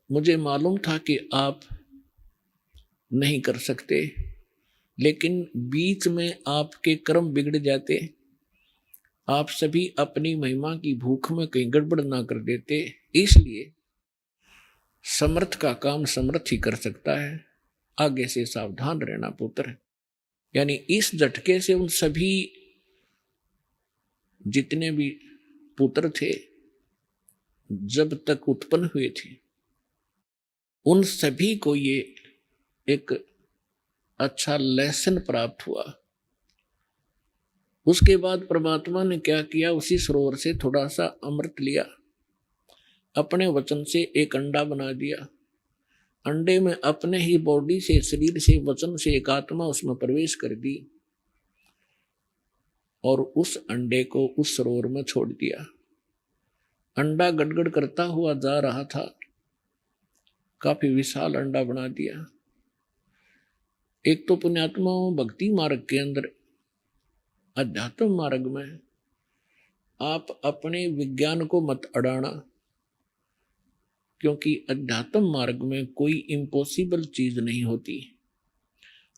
मुझे मालूम था कि आप नहीं कर सकते, लेकिन बीच में आपके कर्म बिगड़ जाते, आप सभी अपनी महिमा की भूख में कहीं गड़बड़ ना कर देते, इसलिए समर्थ का काम समर्थ ही कर सकता है, आगे से सावधान रहना पुत्र। यानी इस झटके से उन सभी जितने भी पुत्र थे जब तक उत्पन्न हुए थे, उन सभी को ये एक अच्छा लेसन प्राप्त हुआ। उसके बाद परमात्मा ने क्या किया, उसी सरोवर से थोड़ा सा अमृत लिया, अपने वचन से एक अंडा बना दिया। अंडे में अपने ही बॉडी से, शरीर से, वचन से एक आत्मा उसमें प्रवेश कर दी और उस अंडे को उस सरोवर में छोड़ दिया। अंडा गड़गड़ करता हुआ जा रहा था, काफी विशाल अंडा बना दिया। एक तो पुण्यात्माओं भक्ति मार्ग के अंदर, अध्यात्म मार्ग में आप अपने विज्ञान को मत अड़ाना, क्योंकि अध्यात्म मार्ग में कोई इम्पॉसिबल चीज नहीं होती।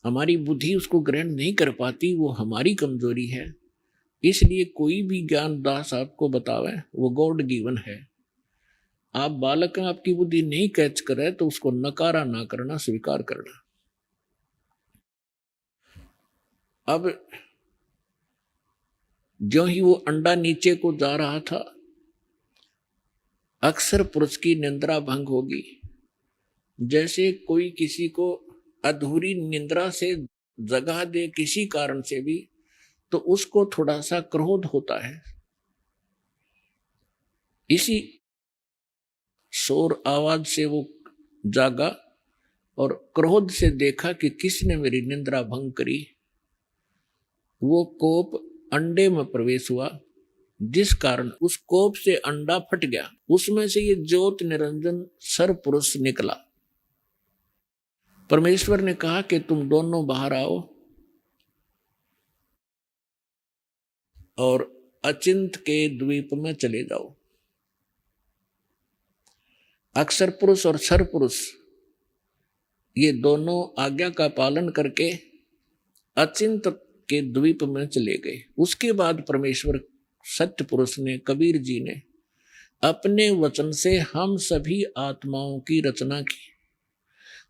हमारी बुद्धि उसको ग्रहण नहीं कर पाती, वो हमारी कमजोरी है। इसलिए कोई भी ज्ञान दास आपको बतावे वो गॉड गिवन है। आप बालक हैं, आपकी बुद्धि नहीं कैच करे तो उसको नकारा ना करना, स्वीकार करना। अब जो ही वो अंडा नीचे को जा रहा था, अक्सर पुरुष की निंद्रा भंग होगी। जैसे कोई किसी को अधूरी निंद्रा से जगा दे किसी कारण से भी, तो उसको थोड़ा सा क्रोध होता है। इसी शोर आवाज से वो जागा और क्रोध से देखा कि किसने मेरी निंद्रा भंग करी। वो कोप अंडे में प्रवेश हुआ, जिस कारण उस कोप से अंडा फट गया। उसमें से ये ज्योत निरंजन सर पुरुष निकला। परमेश्वर ने कहा कि तुम दोनों बाहर आओ और अचिंत के द्वीप में चले जाओ। अक्षर पुरुष और सर पुरुष ये दोनों आज्ञा का पालन करके अचिंत के द्वीप में चले गए। उसके बाद परमेश्वर सत्य पुरुष ने, कबीर जी ने अपने वचन से हम सभी आत्माओं की रचना की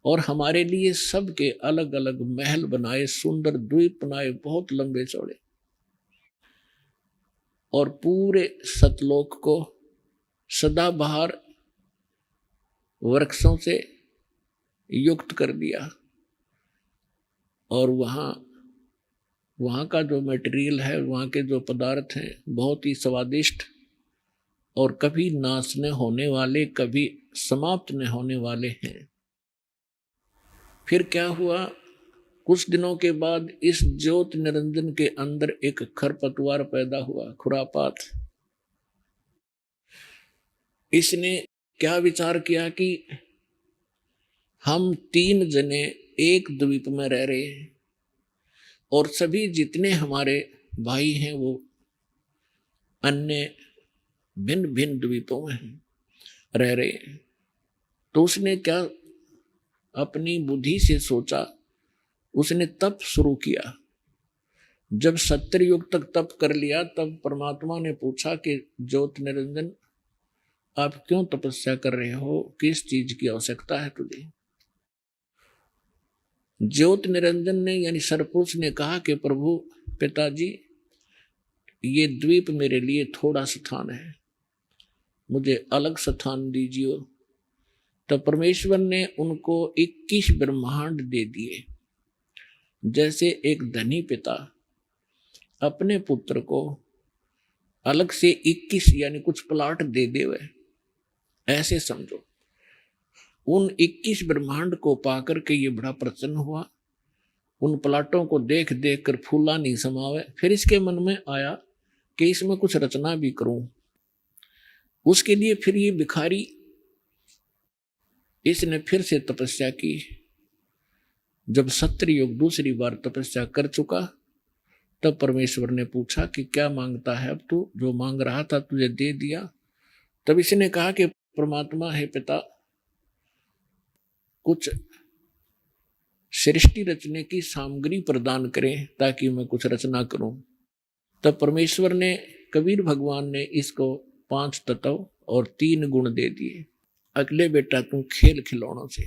और हमारे लिए सबके अलग अलग महल बनाए, सुंदर द्वीप बनाए, बहुत लंबे चौड़े, और पूरे सतलोक को सदाबहार वृक्षों से युक्त कर दिया। और वहाँ का जो मटेरियल है, वहाँ के जो पदार्थ हैं, बहुत ही स्वादिष्ट और कभी नाश न होने वाले, कभी समाप्त न होने वाले हैं। फिर क्या हुआ, कुछ दिनों के बाद इस ज्योत निरंजन के अंदर एक खरपतवार पैदा हुआ, खुरापात। इसने क्या विचार किया कि हम 3 जने एक द्वीप में रह रहे हैं और सभी जितने हमारे भाई हैं वो अन्य भिन्न भिन्न द्वीपों में रह रहे हैं। तो उसने क्या अपनी बुद्धि से सोचा, उसने तप शुरू किया। जब 70 युग तक तप कर लिया, तब परमात्मा ने पूछा कि ज्योत निरंजन आप क्यों तपस्या कर रहे हो, किस चीज की आवश्यकता है तुझे। ज्योत निरंजन ने यानी सरपुरुष ने कहा कि प्रभु पिताजी, ये द्वीप मेरे लिए थोड़ा स्थान है, मुझे अलग स्थान दीजिए। तो परमेश्वर ने उनको 21 ब्रह्मांड दे दिए। जैसे एक धनी पिता अपने पुत्र को अलग से 21 यानी कुछ प्लाट दे देवे, ऐसे समझो। उन 21 ब्रह्मांड को पाकर के ये बड़ा प्रसन्न हुआ। उन प्लाटों को देख देख कर फूला नहीं समावे। फिर इसके मन में आया कि इसमें कुछ रचना भी करूं। उसके लिए फिर ये भिखारी, इसने फिर से तपस्या की। जब 70 युग दूसरी बार तपस्या कर चुका, तब परमेश्वर ने पूछा कि क्या मांगता है अब तू, जो मांग रहा था तुझे दे दिया। तब इसने कहा कि परमात्मा है पिता, कुछ सृष्टि रचने की सामग्री प्रदान करें ताकि मैं कुछ रचना करूं। तब परमेश्वर ने, कबीर भगवान ने इसको 5 तत्व और 3 गुण दे दिए। अगले बेटा तू खेल खिलौनों से।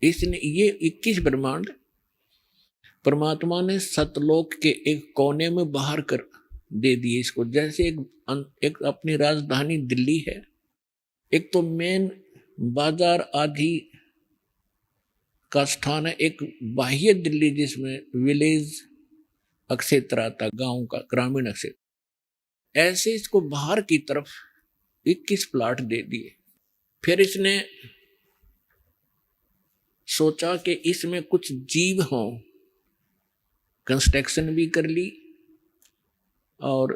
इसने ये 21 ब्रह्मांड परमात्मा ने सतलोक के एक कोने में बाहर कर दे दिए इसको। जैसे एक अपनी राजधानी दिल्ली है, एक तो मेन बाजार आदि का स्थान है, एक बाह्य दिल्ली जिसमें विलेज अक्षेत्र आता, गांव का ग्रामीण क्षेत्र। ऐसे इसको बाहर की तरफ 21 प्लाट दे दिए। फिर इसने सोचा कि इसमें कुछ जीव हों, कंस्ट्रक्शन भी कर ली, और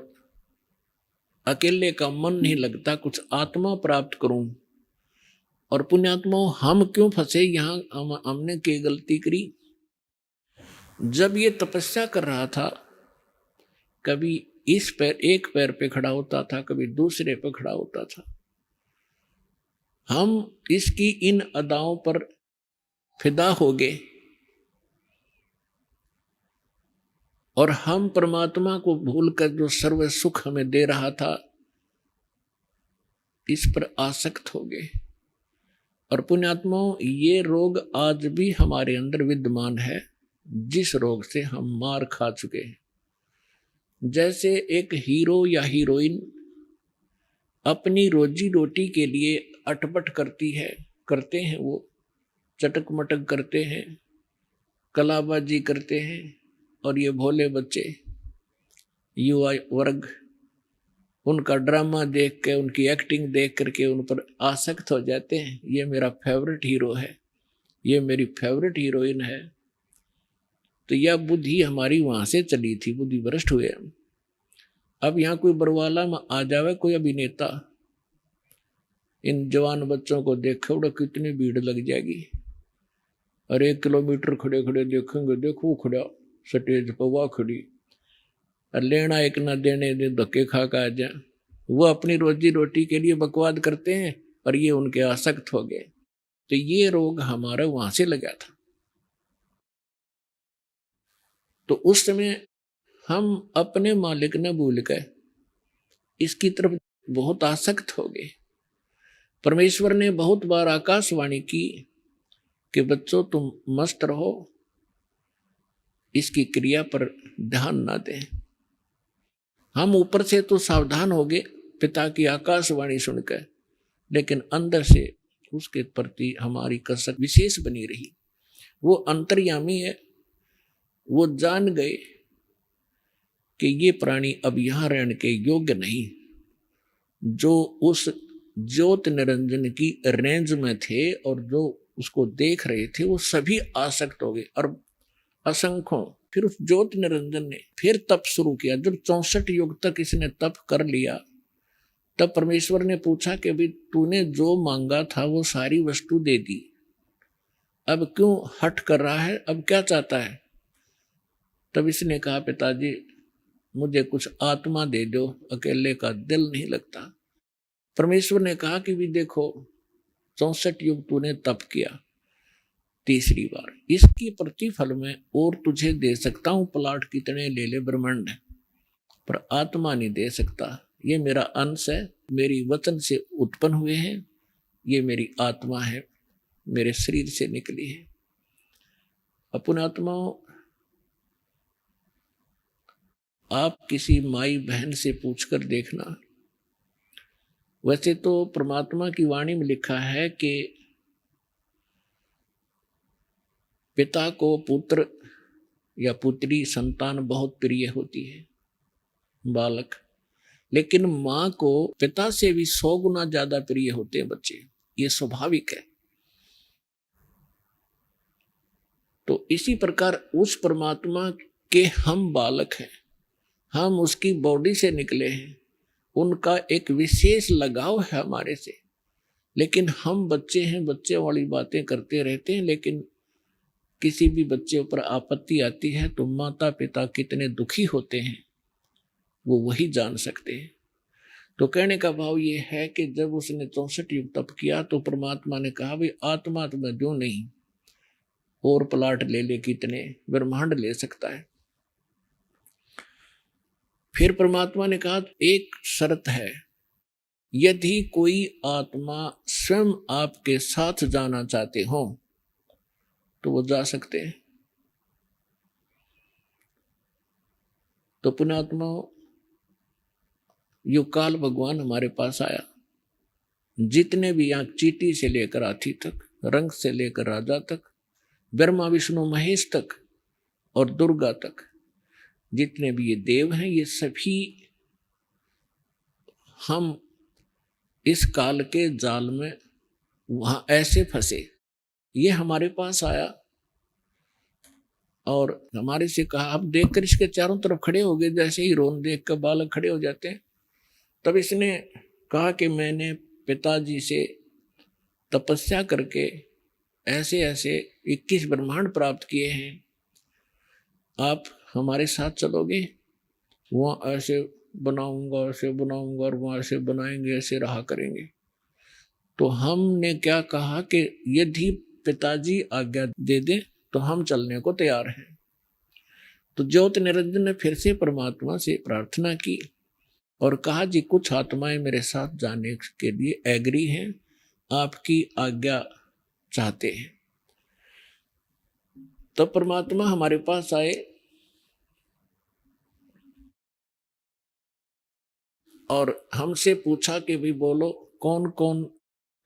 अकेले का मन नहीं लगता, कुछ आत्मा प्राप्त करूं। और पुण्यात्माओं, हम क्यों फंसे यहाँ? हमने क्या गलती करी? जब ये तपस्या कर रहा था, कभी इस पैर, एक पैर पे खड़ा होता था, कभी दूसरे पे खड़ा होता था। हम इसकी इन अदाओं पर फिदा हो गए और हम परमात्मा को भूलकर जो सर्व सुख हमें दे रहा था, इस पर आसक्त हो गए। और पुण्यात्माओं, ये रोग आज भी हमारे अंदर विद्यमान है, जिस रोग से हम मार खा चुके हैं। जैसे एक हीरो या हीरोइन अपनी रोजी रोटी के लिए अटपट करते हैं, वो चटक मटक करते हैं, कलाबाजी करते हैं, और ये भोले बच्चे, युवा वर्ग, उनका ड्रामा देख के, उनकी एक्टिंग देख करके उन पर आसक्त हो जाते हैं। ये मेरा फेवरेट हीरो है, ये मेरी फेवरेट हीरोइन है। तो यह बुद्धि हमारी वहां से चली थी, बुद्धि भ्रष्ट हुए हम। अब यहाँ कोई बरवाला में आ जावे, कोई अभिनेता, इन जवान बच्चों को देखे उड़ा कितनी भीड़ लग जाएगी। और 1 किलोमीटर खड़े खड़े देखेंगे, देखो खड़ा स्टेज पर वह खड़ी, और लेना एक ना देने दे, धक्के खा का आ जाए। वो अपनी रोजी रोटी के लिए बकवाद करते हैं और ये उनके आसक्त हो गए। तो ये रोग हमारा वहां से लगा था। तो उस समय हम अपने मालिक ने भूल गए, इसकी तरफ बहुत आसक्त हो गए। परमेश्वर ने बहुत बार आकाशवाणी की कि बच्चों तुम मस्त रहो, इसकी क्रिया पर ध्यान ना दें। हम ऊपर से तो सावधान हो गए पिता की आकाशवाणी सुनकर, लेकिन अंदर से उसके प्रति हमारी कसक विशेष बनी रही। वो अंतर्यामी है, वो जान गए कि ये प्राणी अब यहाँ रहने के योग्य नहीं। जो उस ज्योत निरंजन की रेंज में थे और जो उसको देख रहे थे, वो सभी आसक्त हो गए और असंख्यों। फिर उस ज्योत निरंजन ने फिर तप शुरू किया। जब 64 युग तक इसने तप कर लिया, तब परमेश्वर ने पूछा कि भाई तूने जो मांगा था वो सारी वस्तु दे दी, अब क्यों हट कर रहा है, अब क्या चाहता है? तब इसने कहा पिताजी मुझे कुछ आत्मा दे दो, अकेले का दिल नहीं लगता। परमेश्वर ने कहा कि भी देखो 64 युग तूने तप किया, तीसरी बार इसकी प्रतिफल में और तुझे दे सकता हूं, प्लाट कितने ले ले ब्रह्मांड, पर आत्मा नहीं दे सकता। ये मेरा अंश है, मेरी वचन से उत्पन्न हुए हैं, ये मेरी आत्मा है, मेरे शरीर से निकली है। अपन आत्माओं, आप किसी माई बहन से पूछकर देखना। वैसे तो परमात्मा की वाणी में लिखा है कि पिता को पुत्र या पुत्री संतान बहुत प्रिय होती है, बालक, लेकिन मां को पिता से भी 100 गुना ज्यादा प्रिय होते हैं बच्चे। ये स्वाभाविक है। तो इसी प्रकार उस परमात्मा के हम बालक हैं, हम उसकी बॉडी से निकले हैं, उनका एक विशेष लगाव है हमारे से, लेकिन हम बच्चे हैं, बच्चे वाली बातें करते रहते हैं। लेकिन किसी भी बच्चे पर आपत्ति आती है तो माता पिता कितने दुखी होते हैं वो वही जान सकते हैं। तो कहने का भाव ये है कि जब उसने 64 युग तप किया तो परमात्मा ने कहा भाई आत्मा तुम्हें जो नहीं और प्लाट ले ले, कितने ब्रह्मांड ले सकता है। फिर परमात्मा ने कहा एक शर्त है, यदि कोई आत्मा स्वयं आपके साथ जाना चाहते हो तो वो जा सकते हैं। तो पुण्यात्मा युगकाल भगवान हमारे पास आया, जितने भी यहाँ चीटी से लेकर हाथी तक, रंग से लेकर राजा तक, ब्रह्मा विष्णु महेश तक और दुर्गा तक जितने भी ये देव हैं, ये सभी हम इस काल के जाल में वहां ऐसे फंसे। ये हमारे पास आया और हमारे से कहा, अब देखकर इसके चारों तरफ खड़े हो गए, जैसे ही रोन देख कर बालक खड़े हो जाते हैं। तब इसने कहा कि मैंने पिताजी से तपस्या करके ऐसे ऐसे 21 ब्रह्मांड प्राप्त किए हैं, आप हमारे साथ चलोगे? वहाँ ऐसे बनाऊंगा, ऐसे बनाऊंगा, और वहाँ ऐसे बनाएंगे, ऐसे रहा करेंगे। तो हमने क्या कहा कि यदि पिताजी आज्ञा दे दें तो हम चलने को तैयार हैं। तो ज्योति निरंजन ने फिर से परमात्मा से प्रार्थना की और कहा, जी कुछ आत्माएं मेरे साथ जाने के लिए एग्री हैं, आपकी आज्ञा चाहते हैं। तो परमात्मा हमारे पास आए और हमसे पूछा कि भी बोलो कौन कौन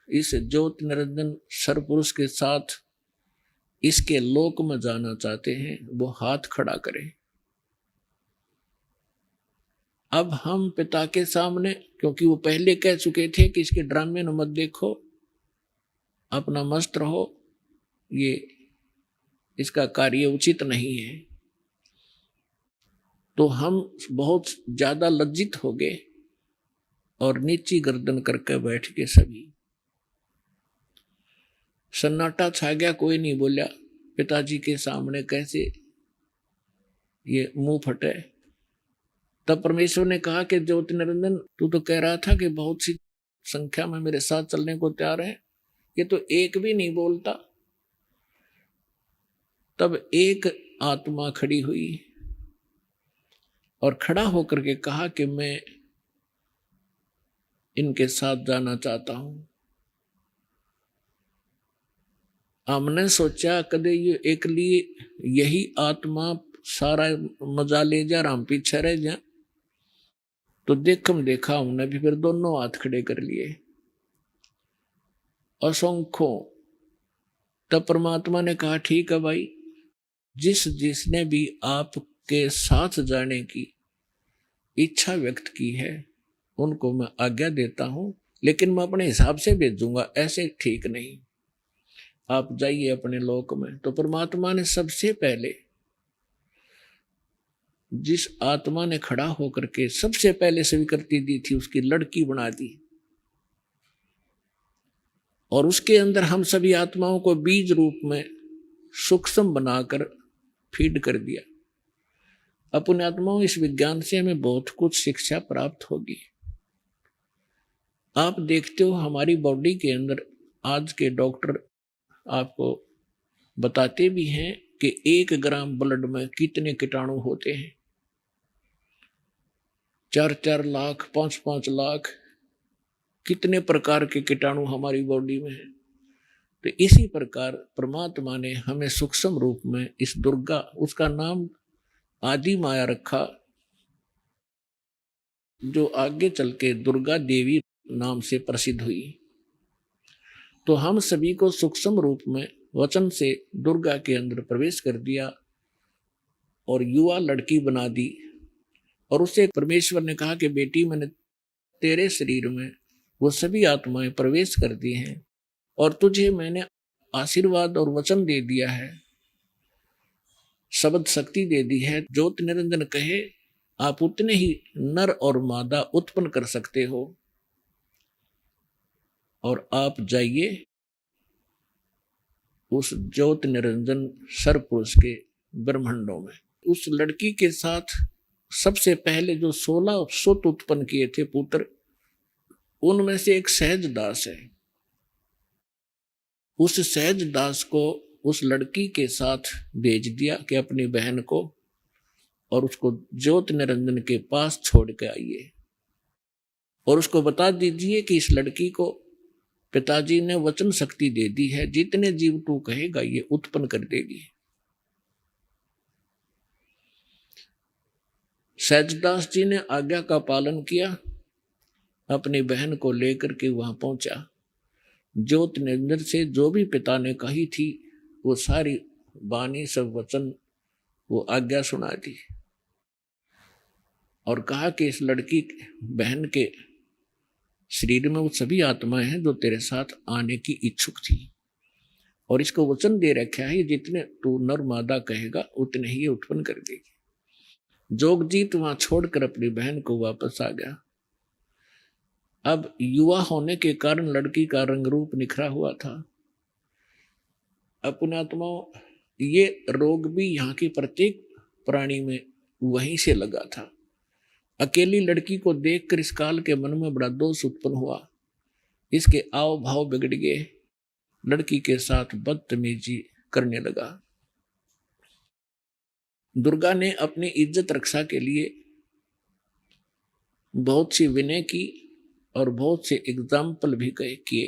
इस ज्योति निरंजन सरपुरुष के साथ इसके लोक में जाना चाहते हैं, वो हाथ खड़ा करें। अब हम पिता के सामने, क्योंकि वो पहले कह चुके थे कि इसके ड्रामे न मत देखो, अपना मस्त रहो, ये इसका कार्य उचित नहीं है। तो हम बहुत ज्यादा लज्जित हो गए और नीची गर्दन करके बैठ के सभी सन्नाटा छा गया, कोई नहीं बोला। पिताजी के सामने कैसे ये मुंह फटे। तब परमेश्वर ने कहा कि ज्योति निरंजन, तू तो कह रहा था कि बहुत सी संख्या में मेरे साथ चलने को तैयार है, ये तो एक भी नहीं बोलता। तब एक आत्मा खड़ी हुई और खड़ा होकर के कहा कि मैं इनके साथ जाना चाहता हूं। हमने सोचा कदे ये एक लिए यही आत्मा सारा मजा ले जा, राम पीछे रह जा। तो देखा हमने भी फिर दोनों हाथ खड़े कर लिए, असंख्यों। तब परमात्मा ने कहा, ठीक है भाई, जिसने भी आपके साथ जाने की इच्छा व्यक्त की है उनको मैं आज्ञा देता हूं, लेकिन मैं अपने हिसाब से भेजूंगा, ऐसे ठीक नहीं। आप जाइए अपने लोक में। तो परमात्मा ने सबसे पहले जिस आत्मा ने खड़ा होकर के सबसे पहले स्वीकृति दी थी, उसकी लड़की बना दी और उसके अंदर हम सभी आत्माओं को बीज रूप में सूक्ष्म बनाकर फीड कर दिया। अपने आत्माओं, इस विज्ञान से हमें बहुत कुछ शिक्षा प्राप्त होगी। आप देखते हो हमारी बॉडी के अंदर आज के डॉक्टर आपको बताते भी हैं कि 1 ग्राम ब्लड में कितने कीटाणु होते हैं। 4-4 लाख, 5-5 लाख, कितने प्रकार के कीटाणु हमारी बॉडी में हैं। तो इसी प्रकार परमात्मा ने हमें सूक्ष्म रूप में इस दुर्गा, उसका नाम आदि माया रखा, जो आगे चल के दुर्गा देवी नाम से प्रसिद्ध हुई। तो हम सभी को सूक्ष्म रूप में वचन से दुर्गा के अंदर प्रवेश कर दिया और युवा लड़की बना दी। और उससे परमेश्वर ने कहा कि बेटी, मैंने तेरे शरीर में वो सभी आत्माएं प्रवेश कर दी हैं और तुझे मैंने आशीर्वाद और वचन दे दिया है, शब्द शक्ति दे दी है। ज्योति निरंजन कहे, आप उतने ही नर और मादा उत्पन्न कर सकते हो और आप जाइए उस ज्योति निरंजन सरपुरुष के ब्रह्मांडों में। उस लड़की के साथ सबसे पहले जो 16 सुत उत्पन्न किए थे पुत्र, उनमें से एक सहज दास है। उस सहज दास को उस लड़की के साथ भेज दिया कि अपनी बहन को और उसको ज्योति निरंजन के पास छोड़ के आइए और उसको बता दीजिए कि इस लड़की को पिताजी ने वचन शक्ति दे दी है, जितने जीव तू कहेगा ये उत्पन्न कर देगी। सहजदास जी ने आज्ञा का पालन किया, अपनी बहन को लेकर के वहां पहुंचा। ज्योति निरंजन से जो भी पिता ने कही थी वो सारी वाणी सब वचन वो आज्ञा सुना दी और कहा कि इस लड़की बहन के शरीर में वो सभी आत्माएं हैं जो तेरे साथ आने की इच्छुक थी, और इसको वचन दे रखा है जितने तू नर मादा कहेगा उतने ही ये उत्पन्न कर देगी। जोगजीत वहां छोड़कर अपनी बहन को वापस आ गया। अब युवा होने के कारण लड़की का रंग रूप निखरा हुआ था। अपने आत्माओं, ये रोग भी यहाँ की प्रत्येक प्राणी में वहीं से लगा था। अकेली लड़की को देखकर इस काल के मन में बड़ा दोष उत्पन्न हुआ, इसके आव भाव बिगड़ गए, लड़की के साथ बदतमीजी करने लगा। दुर्गा ने अपनी इज्जत रक्षा के लिए बहुत सी विनय की और बहुत से एग्जाम्पल भी किए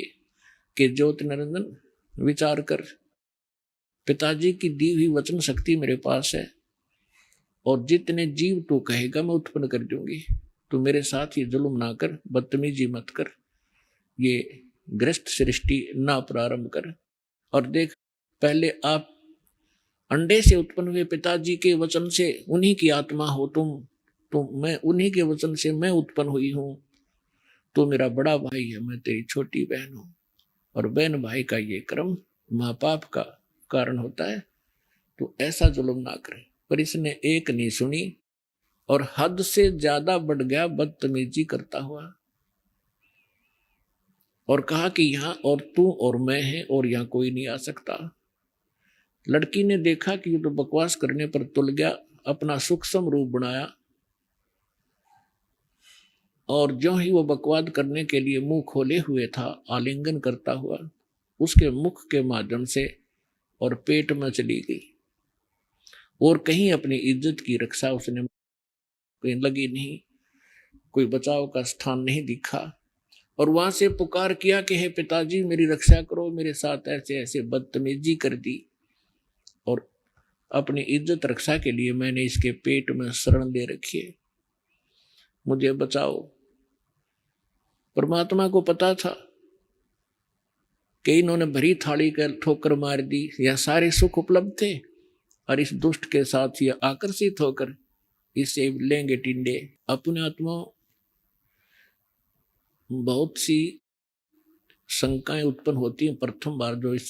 कि ज्योति निरंजन विचार कर, पिताजी की दी हुई वचन शक्ति मेरे पास है और जितने जीव तू कहेगा मैं उत्पन्न कर दूंगी। तू मेरे साथ ये जुल्म ना कर, बदतमीजी मत कर, ये ग्रस्त सृष्टि ना प्रारंभ कर। और देख, पहले आप अंडे से उत्पन्न हुए पिताजी के वचन से उन्हीं की आत्मा हो तुम, तो मैं उन्हीं के वचन से मैं उत्पन्न हुई हूं। तो मेरा बड़ा भाई है, मैं तेरी छोटी बहन हूं, और बहन भाई का ये क्रम महापाप का कारण होता है, तो ऐसा जुल्म ना करे। पर इसने एक नहीं सुनी और हद से ज्यादा बढ़ गया बदतमीजी करता हुआ, और कहा कि यहां और तू और मैं है और यहां कोई नहीं आ सकता। लड़की ने देखा कि ये तो बकवास करने पर तुल गया, अपना सूक्ष्म रूप बनाया, और जो ही वो बकवाद करने के लिए मुंह खोले हुए था, आलिंगन करता हुआ उसके मुख के माध्यम से और पेट में चली गई, और कहीं अपनी इज्जत की रक्षा उसने कहीं लगी नहीं, कोई बचाव का स्थान नहीं दिखा, और वहां से पुकार किया कि हे पिताजी मेरी रक्षा करो, मेरे साथ ऐसे ऐसे बदतमीजी कर दी, और अपनी इज्जत रक्षा के लिए मैंने इसके पेट में शरण दे रखी है, मुझे बचाओ। परमात्मा को पता था कि इन्होंने भरी थाली कर ठोकर मार दी, यह सारे सुख उपलब्ध थे, और इस दुष्ट के साथ ये आकर्षित होकर इसे लेंगे टिंडे। अपने आत्मा बहुत सी शंकाएं उत्पन्न होती हैं प्रथम बार जो इस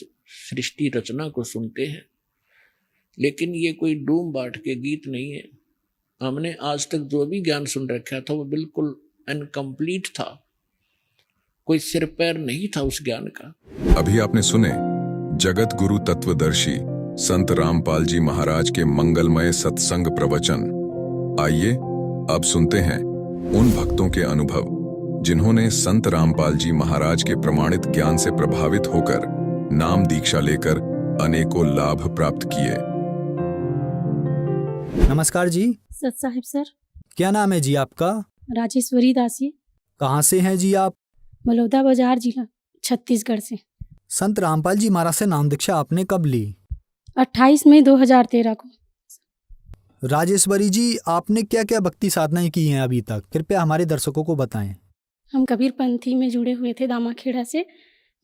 सृष्टि रचना को सुनते हैं, लेकिन ये कोई डूम बाट के गीत नहीं है। हमने आज तक जो भी ज्ञान सुन रखा था वो बिल्कुल इनकम्प्लीट था, कोई सिर पैर नहीं था उस ज्ञान का। अभी आपने सुने जगत गुरु तत्वदर्शी संत रामपाल जी महाराज के मंगलमय सत्संग प्रवचन। आइए अब सुनते हैं उन भक्तों के अनुभव जिन्होंने संत रामपाल जी महाराज के प्रमाणित ज्ञान से प्रभावित होकर नाम दीक्षा लेकर अनेकों लाभ प्राप्त किए। नमस्कार जी। सत साहिब सर। क्या नाम है जी आपका? राजेश्वरी दासी। कहाँ से हैं जी आप? बलौदा बाजार जिला छत्तीसगढ़ से। संत रामपाल जी महाराज से नाम दीक्षा आपने कब ली? 28 मई 2013 को। राजेश्वरी जी, आपने क्या क्या भक्ति साधनाएं की हैं अभी तक, कृपया हमारे दर्शकों को बताएं। हम कबीर पंथी में जुड़े हुए थे, दामाखेड़ा से।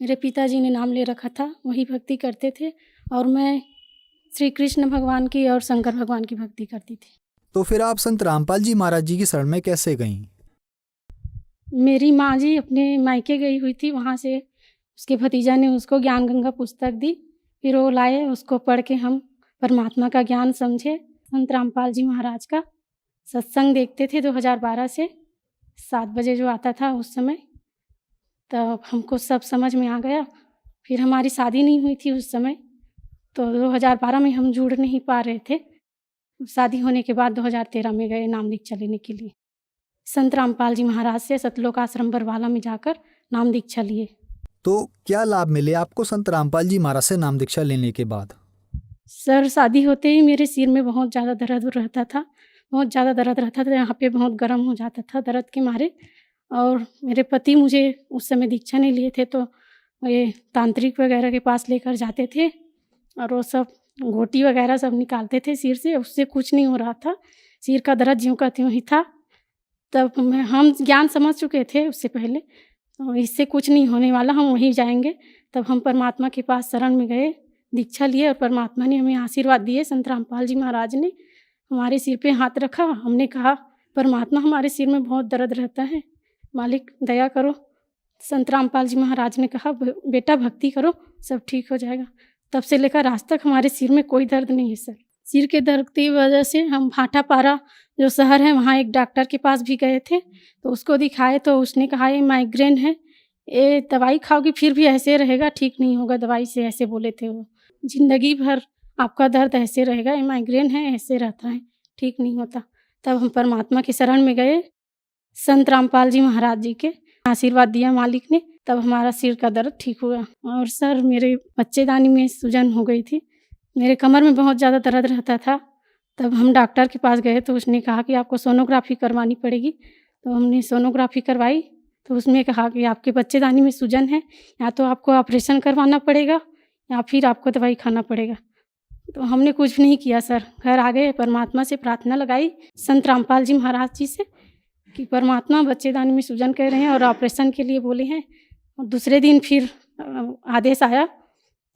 मेरे पिताजी ने नाम ले रखा था, वही भक्ति करते थे, और मैं श्री कृष्ण भगवान की और शंकर भगवान की भक्ति करती थी। तो फिर आप संत रामपाल जी महाराज जी की शरण में कैसे गईं? मेरी माँ जी अपने मायके गई हुई थी, वहाँ से उसके भतीजा ने उसको ज्ञान गंगा पुस्तक दी, फिर वो लाए, उसको पढ़ के हम परमात्मा का ज्ञान समझे। संत रामपाल जी महाराज का सत्संग देखते थे 2012 से 7 बजे जो आता था उस समय, तब हमको सब समझ में आ गया। फिर हमारी शादी नहीं हुई थी उस समय, तो 2012 में हम जुड़ नहीं पा रहे थे। शादी होने के बाद 2013 में गए नाम दीक्षा लेने के लिए। संत रामपाल जी महाराज से सतलोक आश्रम बरवाला में जाकर नाम दीक्षा लिए। तो क्या लाभ मिले आपको संत रामपाल जी महाराज से नाम दीक्षा लेने के बाद? सर, शादी होते ही मेरे सिर में बहुत ज़्यादा दर्द रहता था, बहुत ज़्यादा दर्द रहता था, यहाँ पे बहुत गर्म हो जाता था दर्द के मारे। और मेरे पति मुझे उस समय दीक्षा नहीं लिए थे, तो ये तांत्रिक वगैरह के पास लेकर जाते थे, और वो सब घोटी वगैरह सब निकालते थे सिर से, उससे कुछ नहीं हो रहा था, सिर का दर्द ज्यों का त्यों ही था। तब हम ज्ञान समझ चुके थे उससे पहले, तो इससे कुछ नहीं होने वाला, हम वहीं जाएंगे। तब हम परमात्मा के पास शरण में गए, दीक्षा लिए और परमात्मा ने हमें आशीर्वाद दिए। संत रामपाल जी महाराज ने हमारे सिर पे हाथ रखा। हमने कहा परमात्मा हमारे सिर में बहुत दर्द रहता है, मालिक दया करो। संत रामपाल जी महाराज ने कहा बेटा भक्ति करो, सब ठीक हो जाएगा। तब से लेकर आज तक हमारे सिर में कोई दर्द नहीं है सर। सिर के दर्द की वजह से हम भाटापारा जो शहर है वहाँ एक डॉक्टर के पास भी गए थे, तो उसको दिखाए तो उसने कहा ये माइग्रेन है, ये दवाई खाओगी फिर भी ऐसे रहेगा, ठीक नहीं होगा दवाई से, ऐसे बोले थे वो। जिंदगी भर आपका दर्द ऐसे रहेगा, ये माइग्रेन है, ऐसे रहता है, ठीक नहीं होता। तब हम परमात्मा की शरण में गए, संत रामपाल जी महाराज जी के आशीर्वाद दिया मालिक ने, तब हमारा सिर का दर्द ठीक हुआ। और सर मेरे बच्चेदानी में सूजन हो गई थी, मेरे कमर में बहुत ज़्यादा दर्द रहता था। तब हम डॉक्टर के पास गए तो उसने कहा कि आपको सोनोग्राफी करवानी पड़ेगी। तो हमने सोनोग्राफी करवाई तो उसमें कहा कि आपके बच्चेदानी में सूजन है, या तो आपको ऑपरेशन करवाना पड़ेगा या फिर आपको दवाई खाना पड़ेगा। तो हमने कुछ नहीं किया सर, घर आ गए, परमात्मा से प्रार्थना लगाई संत रामपाल जी महाराज जी से कि परमात्मा बच्चेदानी में सूजन कह रहे हैं और ऑपरेशन के लिए बोले हैं। और दूसरे दिन फिर आदेश आया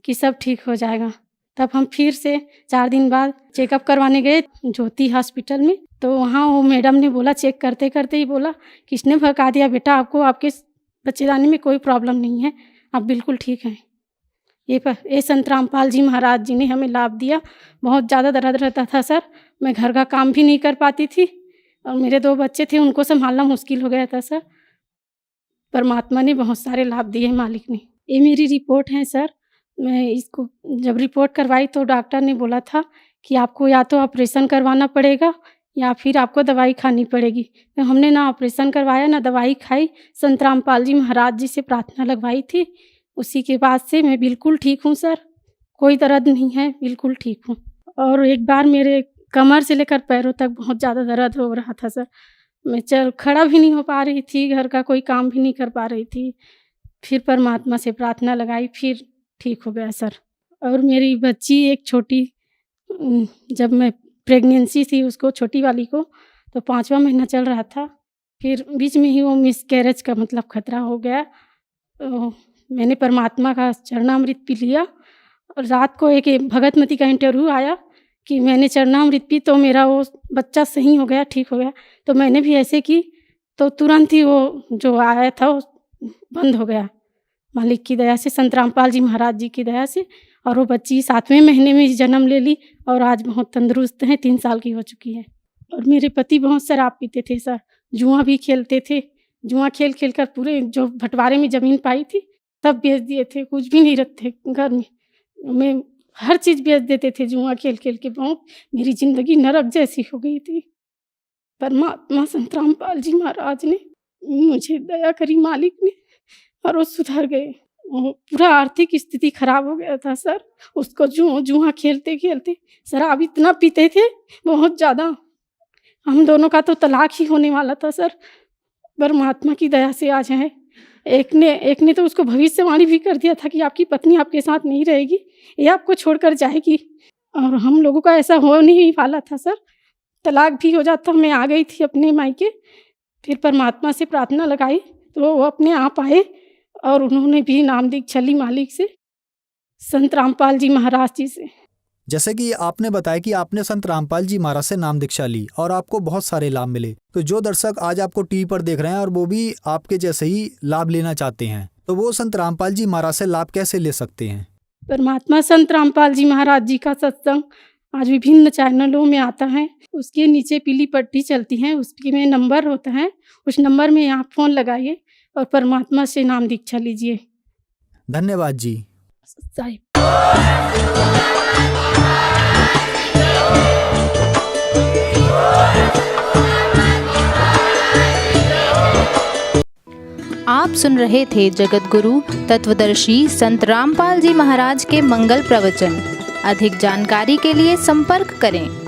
कि सब ठीक हो जाएगा। तब हम फिर से 4 दिन बाद चेकअप करवाने गए ज्योति हॉस्पिटल में। तो वहाँ वो मैडम ने बोला, चेक करते करते ही बोला, किसने भगा दिया बेटा आपको, आपके बच्चेदानी में कोई प्रॉब्लम नहीं है, आप बिल्कुल ठीक हैं। ये संत रामपाल जी महाराज जी ने हमें लाभ दिया। बहुत ज़्यादा दर्द रहता था सर, मैं घर का काम भी नहीं कर पाती थी और मेरे 2 बच्चे थे, उनको संभालना मुश्किल हो गया था सर। परमात्मा ने बहुत सारे लाभ दिए मालिक ने। ये मेरी रिपोर्ट है सर। मैं इसको जब रिपोर्ट करवाई तो डॉक्टर ने बोला था कि आपको या तो ऑपरेशन करवाना पड़ेगा या फिर आपको दवाई खानी पड़ेगी। तो हमने ना ऑपरेशन करवाया ना दवाई खाई, संत रामपाल जी महाराज जी से प्रार्थना लगवाई थी। उसी के बाद से मैं बिल्कुल ठीक हूँ सर, कोई दर्द नहीं है, बिल्कुल ठीक हूँ। और एक बार मेरे कमर से लेकर पैरों तक बहुत ज़्यादा दर्द हो रहा था सर, मैं खड़ा भी नहीं हो पा रही थी, घर का कोई काम भी नहीं कर पा रही थी। फिर परमात्मा से प्रार्थना लगाई, फिर ठीक हो गया सर। और मेरी बच्ची एक छोटी, जब मैं प्रेगनेंसी थी उसको, छोटी वाली को, तो 5वां महीना चल रहा था, फिर बीच में ही वो मिसकैरेज का मतलब खतरा हो गया। तो मैंने परमात्मा का चरणामृत पी लिया और रात को एक भगतमती का इंटरव्यू आया कि मैंने चरणामृत पी तो मेरा वो बच्चा सही हो गया, ठीक हो गया। तो मैंने भी ऐसे की तो तुरंत ही वो जो आया था वो बंद हो गया मालिक की दया से, संत रामपाल जी महाराज जी की दया से। और वो बच्ची 7वें महीने में जन्म ले ली और आज बहुत तंदुरुस्त हैं, 3 साल की हो चुकी है। और मेरे पति बहुत शराब पीते थे सर, जुआ भी खेलते थे, जुआ खेल खेल कर पूरे जो बंटवारे में ज़मीन पाई थी सब बेच दिए थे, कुछ भी नहीं रखते घर में हर चीज़ बेच देते थे जुआ खेल खेल के। बहुत मेरी ज़िंदगी नरक जैसी हो गई थी। परमात्मा संत रामपाल जी महाराज ने मुझे दया करी मालिक ने, और वो सुधर गए। पूरा आर्थिक स्थिति खराब हो गया था सर, उसको जुआ खेलते खेलते शराब इतना पीते थे बहुत ज़्यादा, हम दोनों का तो तलाक ही होने वाला था सर। परमात्मा की दया से आज है। एक ने तो उसको भविष्यवाणी भी कर दिया था कि आपकी पत्नी आपके साथ नहीं रहेगी, ये आपको छोड़कर जाएगी। और हम लोगों का ऐसा हो नहीं वाला था सर, तलाक भी हो जाता। मैं आ गई थी अपने मायके, फिर परमात्मा से प्रार्थना लगाई तो वो अपने आप आए और उन्होंने भी नाम दीक्षा ली मालिक से, संत रामपाल जी महाराज जी से। जैसे कि आपने बताया कि आपने संत रामपाल जी महाराज से नाम दीक्षा ली और आपको बहुत सारे लाभ मिले, तो जो दर्शक आज आपको टीवी पर देख रहे हैं और वो भी आपके जैसे ही लाभ लेना चाहते हैं, तो वो संत रामपाल जी महाराज से लाभ कैसे ले सकते हैं? परमात्मा संत रामपाल जी महाराज जी का सत्संग आज विभिन्न चैनलों में आता है, उसके नीचे पीली पट्टी चलती है, उसके में नंबर होता है, उस नंबर में आप फ़ोन लगाइए और परमात्मा से नाम दीक्षा लीजिए। धन्यवाद जी। आप सुन रहे थे जगत गुरु तत्वदर्शी संत रामपाल जी महाराज के मंगल प्रवचन। अधिक जानकारी के लिए संपर्क करें।